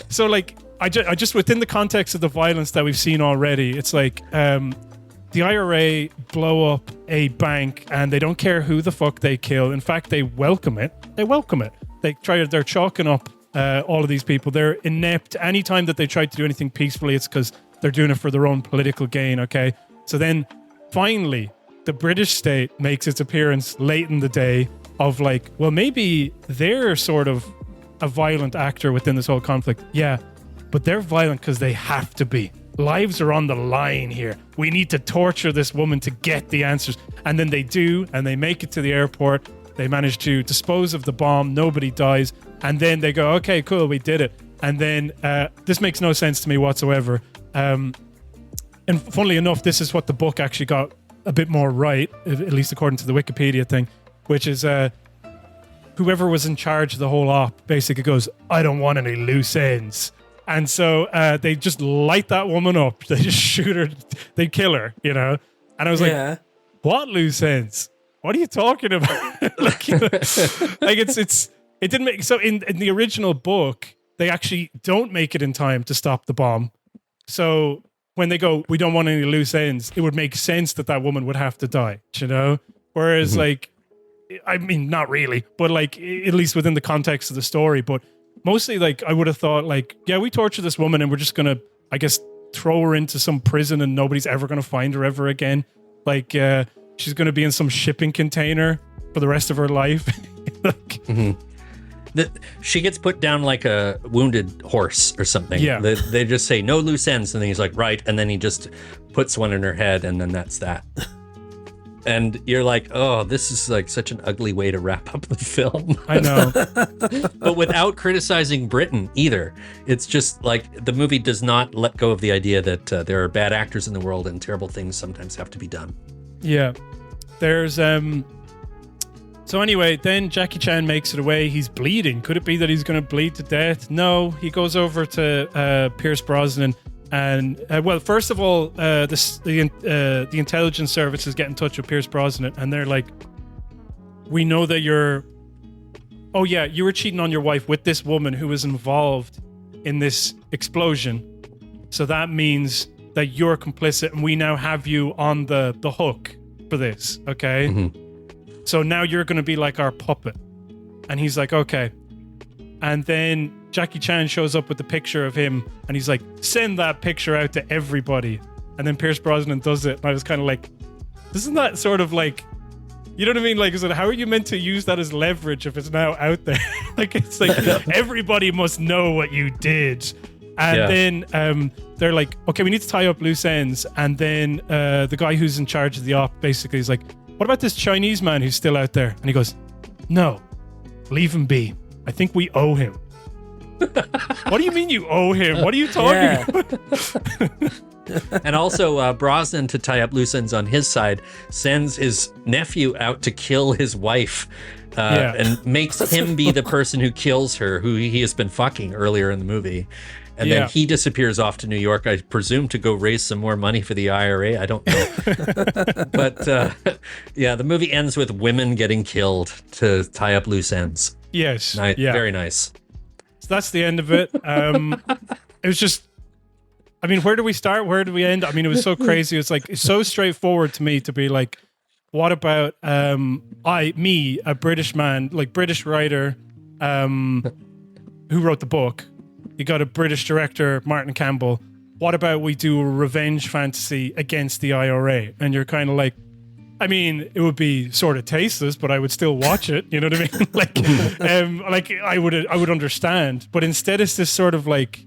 so like. I just within the context of the violence that we've seen already, it's like the IRA blow up a bank and they don't care who the fuck they kill. In fact, they welcome it. They're chalking up all of these people. They're inept. Anytime that they try to do anything peacefully, it's because they're doing it for their own political gain. Okay, so then finally, the British state makes its appearance late in the day of like, well, maybe they're sort of a violent actor within this whole conflict. Yeah. But they're violent because they have to be. Lives are on the line here. We need to torture this woman to get the answers. And then they do, and they make it to the airport. They manage to dispose of the bomb. Nobody dies. And then they go, okay, cool, we did it. And then this makes no sense to me whatsoever. And funnily enough, this is what the book actually got a bit more right, at least according to the Wikipedia thing, which is whoever was in charge of the whole op basically goes, I don't want any loose ends. And so they just light that woman up. They just shoot her. They kill her, you know? And I was like, what loose ends? What are you talking about? Like, you know, like it didn't make, so in the original book, they actually don't make it in time to stop the bomb. So when they go, we don't want any loose ends, it would make sense that woman would have to die, you know? Whereas like, I mean, not really, but like, at least within the context of the story, but mostly, like, I would have thought, like, yeah, we torture this woman and we're just going to, I guess, throw her into some prison and nobody's ever going to find her ever again. Like, she's going to be in some shipping container for the rest of her life. Like, she gets put down like a wounded horse or something. Yeah. They just say, no loose ends. And then he's like, right. And then he just puts one in her head and then that's that. And you're like, oh, this is like such an ugly way to wrap up the film. I know. But without criticizing Britain either. It's just like the movie does not let go of the idea that there are bad actors in the world and terrible things sometimes have to be done. Yeah. There's, so anyway, then Jackie Chan makes it away. He's bleeding. Could it be that he's going to bleed to death? No. He goes over to Pierce Brosnan. And well, first of all, the intelligence services get in touch with Pierce Brosnan, and they're like, "We know that you were cheating on your wife with this woman who was involved in this explosion. So that means that you're complicit, and we now have you on the hook for this. Okay, so now you're going to be like our puppet." And he's like, "Okay." And then Jackie Chan shows up with the picture of him and he's like, send that picture out to everybody. And then Pierce Brosnan does it. And I was kind of like, isn't that sort of like, you know what I mean? Like, is it, how are you meant to use that as leverage if it's now out there? Like, it's like, everybody must know what you did. And then they're like, okay, we need to tie up loose ends. And then the guy who's in charge of the op basically is like, what about this Chinese man who's still out there? And he goes, no, leave him be. I think we owe him. What do you mean you owe him? What are you talking about? And also Brosnan, to tie up loose ends on his side, sends his nephew out to kill his wife and makes him be the person who kills her, who he has been fucking earlier in the movie. And then he disappears off to New York, I presume to go raise some more money for the IRA. I don't know. But the movie ends with women getting killed to tie up loose ends. Yes. Very nice. So that's the end of it. It was just, I mean, where do we start? Where do we end? I mean, it was so crazy. It's like, it's so straightforward to me to be like, what about a British man, like British writer, who wrote the book? You got a British director, Martin Campbell. What about we do a revenge fantasy against the IRA? And you're kind of like, I mean, it would be sort of tasteless, but I would still watch it. You know what I mean? Like I would understand. But instead, it's this sort of like,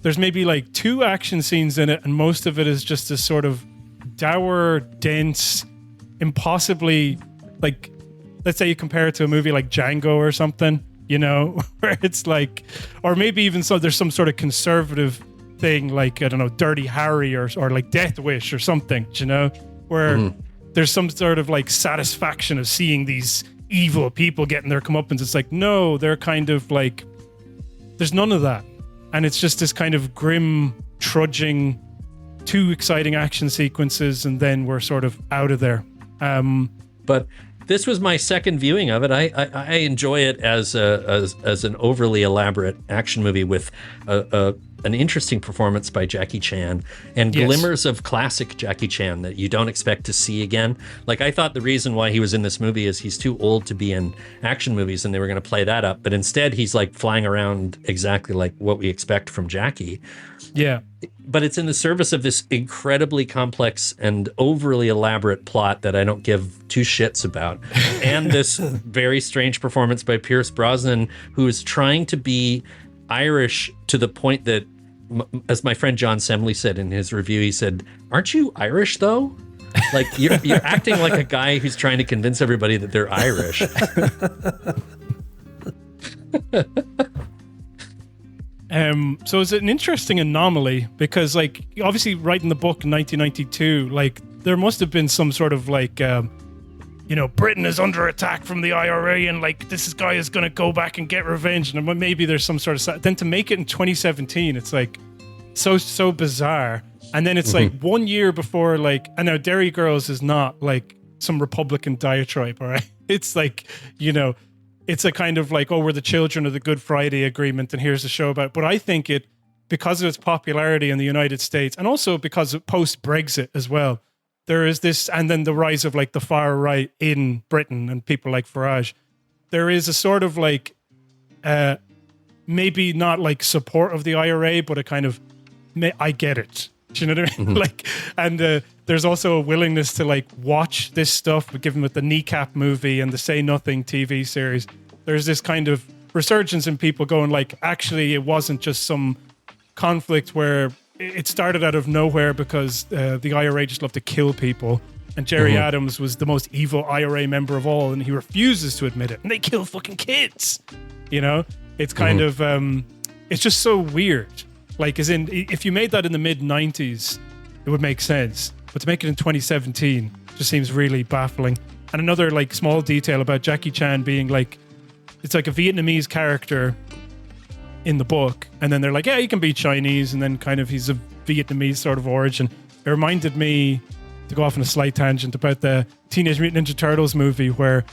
there's maybe like 2 action scenes in it, and most of it is just this sort of dour, dense, impossibly, like, let's say you compare it to a movie like Django or something, you know, where it's like, or maybe even so, there's some sort of conservative thing like, I don't know, Dirty Harry or like Death Wish or something, you know, where there's some sort of like satisfaction of seeing these evil people getting their comeuppance. It's like, no, they're kind of like, there's none of that. And it's just this kind of grim, trudging, 2 exciting action sequences, and then we're sort of out of there. But this was my second viewing of it. I enjoy it as an overly elaborate action movie with an interesting performance by Jackie Chan and glimmers of classic Jackie Chan that you don't expect to see again. Like, I thought the reason why he was in this movie is he's too old to be in action movies and they were going to play that up. But instead, he's like flying around exactly like what we expect from Jackie. Yeah. But it's in the service of this incredibly complex and overly elaborate plot that I don't give 2 shits about. And this very strange performance by Pierce Brosnan, who is trying to be Irish to the point that, as my friend John Semley said in his review, he said, "Aren't you Irish though? Like you're acting like a guy who's trying to convince everybody that they're Irish." So it's an interesting anomaly because, like, obviously writing the book in 1992, like there must have been some sort of like Britain is under attack from the IRA, and like this guy is going to go back and get revenge, and maybe there's some sort of. Then to make it in 2017, it's like so bizarre. And then it's like 1 year before, like, and now Derry Girls is not like some Republican diatribe, all right? It's like, it's a kind of like, we're the children of the Good Friday Agreement, and here's the show about it. But I think because of its popularity in the United States, and also because of post-Brexit as well, there is this, and then the rise of like the far right in Britain and people like Farage, there is a sort of like, maybe not like support of the IRA, but a kind of, I get it. Do you know what I mean? Like, and there's also a willingness to like watch this stuff, but given with the Kneecap movie and the Say Nothing TV series, there's this kind of resurgence in people going like, actually, it wasn't just some conflict where it started out of nowhere because the IRA just loved to kill people. And Gerry Adams was the most evil IRA member of all, and he refuses to admit it. And they kill fucking kids. It's kind of, it's just so weird. Like, as in, if you made that in the mid-90s, it would make sense. But to make it in 2017 just seems really baffling. And another, like, small detail about Jackie Chan being, like, it's like a Vietnamese character in the book. And then they're like, yeah, he can be Chinese. And then kind of he's a Vietnamese sort of origin. It reminded me, to go off on a slight tangent, about the Teenage Mutant Ninja Turtles movie where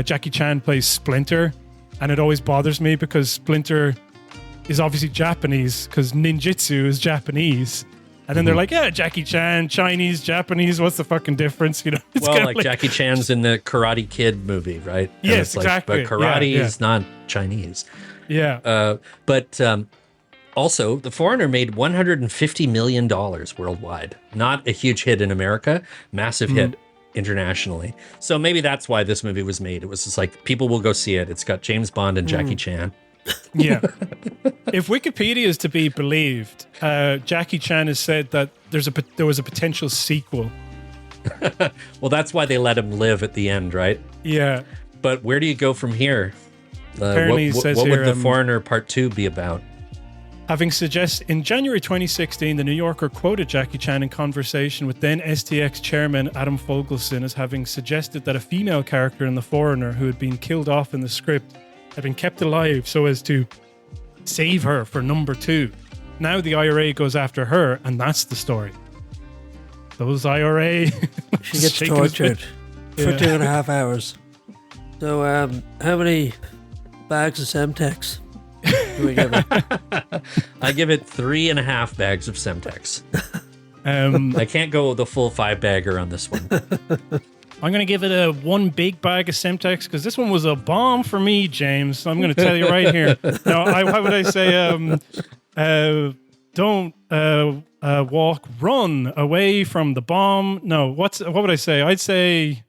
Jackie Chan plays Splinter. And it always bothers me because Splinter is obviously Japanese because ninjutsu is Japanese. And then they're like, yeah, Jackie Chan, Chinese, Japanese, what's the fucking difference? It's well, like Jackie Chan's in the Karate Kid movie, right? And yes, exactly. But karate is not Chinese. Yeah. But also, The Foreigner made $150 million worldwide. Not a huge hit in America, massive hit internationally. So maybe that's why this movie was made. It was just like, people will go see it. It's got James Bond and Jackie Chan. Yeah. If Wikipedia is to be believed, Jackie Chan has said that there was a potential sequel. Well, that's why they let him live at the end, right? Yeah. But where do you go from here? Apparently, what would The Foreigner Part 2 be about? Having suggested in January 2016, The New Yorker quoted Jackie Chan in conversation with then STX chairman Adam Fogelson as having suggested that a female character in The Foreigner who had been killed off in the script had been kept alive so as to save her for number 2. Now the IRA goes after her, and that's the story. Those IRA... She gets tortured for 2.5 hours. So, how many bags of Semtex do we give it? I give it 3.5 bags of Semtex. I can't go the full 5-bagger on this one. I'm going to give it a 1 big bag of Semtex because this one was a bomb for me, James. I'm going to tell you right here. No, how would I say? Don't walk, run away from the bomb. No, what would I say? I'd say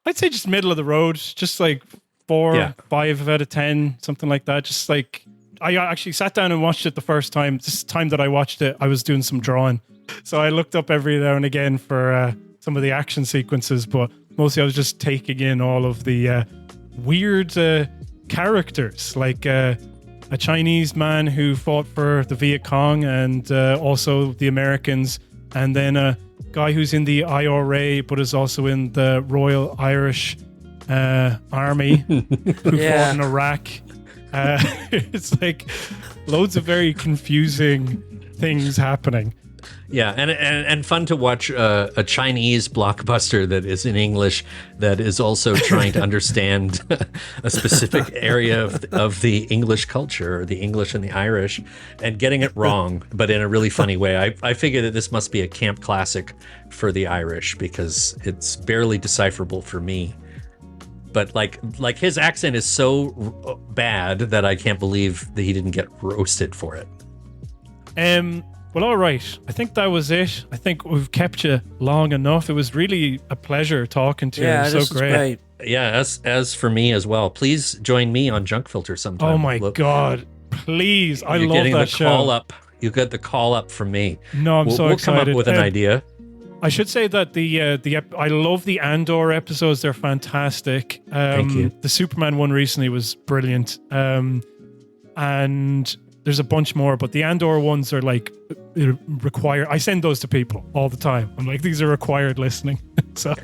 just middle of the road, just like 4, 5 out of 10, something like that. Just like, I actually sat down and watched it the first time. This time that I watched it, I was doing some drawing. So I looked up every now and again for some of the action sequences, but mostly I was just taking in all of the weird characters, like a Chinese man who fought for the Viet Cong and also the Americans, and then a guy who's in the IRA but is also in the Royal Irish Army who fought in Iraq. It's like loads of very confusing things happening. Yeah, and fun to watch a Chinese blockbuster that is in English that is also trying to understand a specific area of the English culture, or the English and the Irish, and getting it wrong, but in a really funny way. I figure that this must be a camp classic for the Irish because it's barely decipherable for me. But like his accent is so bad that I can't believe that he didn't get roasted for it. Well, all right. I think that was it. I think we've kept you long enough. It was really a pleasure talking to you. Yeah, this was great. Yeah, as for me as well. Please join me on Junk Filter sometime. Oh my God. Please. I love that show. Call up. You get the call up from me. No, I'm so excited. We'll come up with an idea. I should say that I love the Andor episodes. They're fantastic. Thank you. The Superman one recently was brilliant. And There's a bunch more, but the Andor ones are like required. I send those to people all the time. I'm like, these are required listening. So,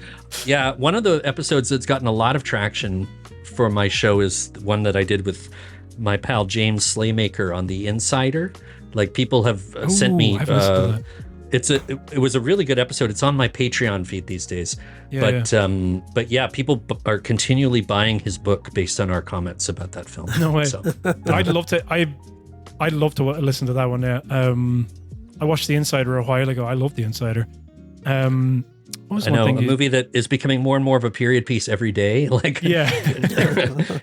yeah, one of the episodes that's gotten a lot of traction for my show is the one that I did with my pal James Slaymaker on The Insider. Like, people have sent me. It was a really good episode. It's on my Patreon feed these days. But yeah, people are continually buying his book based on our comments about that film. No way. So. I'd love to listen to that one. Yeah. I watched The Insider a while ago. I love The Insider. What was I know, a movie that is becoming more and more of a period piece every day. Like, yeah.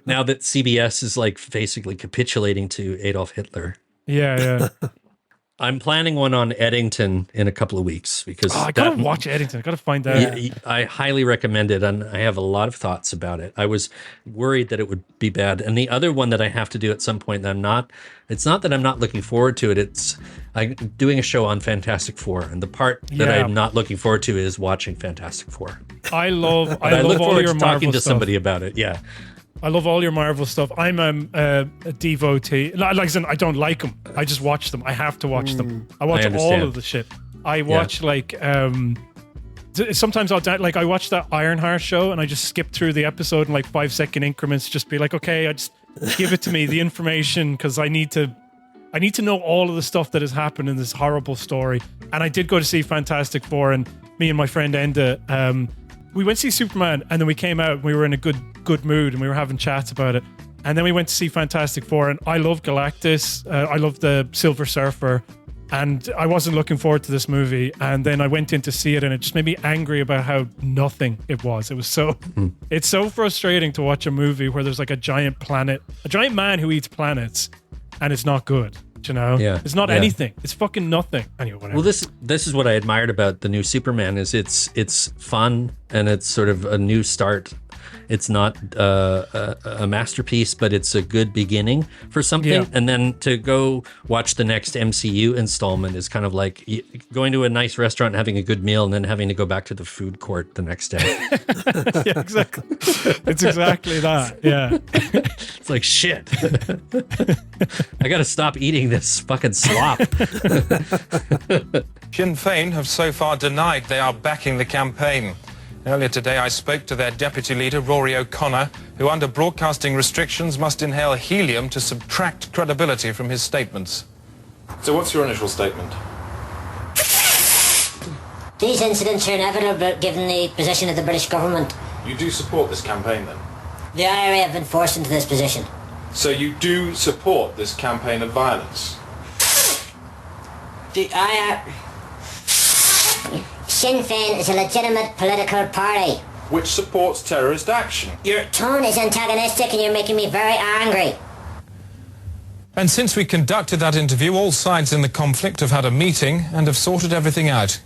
Now that CBS is like basically capitulating to Adolf Hitler. Yeah. I'm planning one on Eddington in a couple of weeks because I gotta watch Eddington. I gotta find out. I highly recommend it, and I have a lot of thoughts about it. I was worried that it would be bad, and the other one that I have to do at some point that it's not that I'm not looking forward to it. I'm doing a show on Fantastic Four, and the part that I'm not looking forward to is watching Fantastic Four. I look all forward your to talking to stuff. somebody about it. Yeah. I love all your Marvel stuff. I'm a devotee. Like I said, I don't like them. I just watch them. I have to watch them. I watch all of the shit. I watch sometimes I watch that Ironheart show and I just skip through the episode in like 5-second increments. Just be like, okay, I just give it to me, the information, because I need to know all of the stuff that has happened in this horrible story. And I did go to see Fantastic Four, and me and my friend Enda, we went to see Superman, and then we came out and we were in a good mood and we were having chats about it. And then we went to see Fantastic Four, and I love Galactus. I love the Silver Surfer, and I wasn't looking forward to this movie. And then I went in to see it, and it just made me angry about how nothing it was. It was it's so frustrating to watch a movie where there's like a giant man who eats planets, and it's not good. You know, it's not anything. It's fucking nothing. Anyway, whatever. Well, this is what I admired about the new Superman is it's fun and it's sort of a new start. It's not a masterpiece, but it's a good beginning for something. Yeah. And then to go watch the next MCU installment is kind of like going to a nice restaurant and having a good meal and then having to go back to the food court the next day. Yeah, exactly. It's exactly that. Yeah. It's like, shit. I got to stop eating this fucking slop. Sinn Féin have so far denied they are backing the campaign. Earlier today, I spoke to their deputy leader, Rory O'Connor, who under broadcasting restrictions must inhale helium to subtract credibility from his statements. So what's your initial statement? These incidents are inevitable given the position of the British government. You do support this campaign then? The IRA have been forced into this position. So you do support this campaign of violence? The IRA... Sinn Féin is a legitimate political party. Which supports terrorist action. Your tone is antagonistic and you're making me very angry. And since we conducted that interview, all sides in the conflict have had a meeting and have sorted everything out.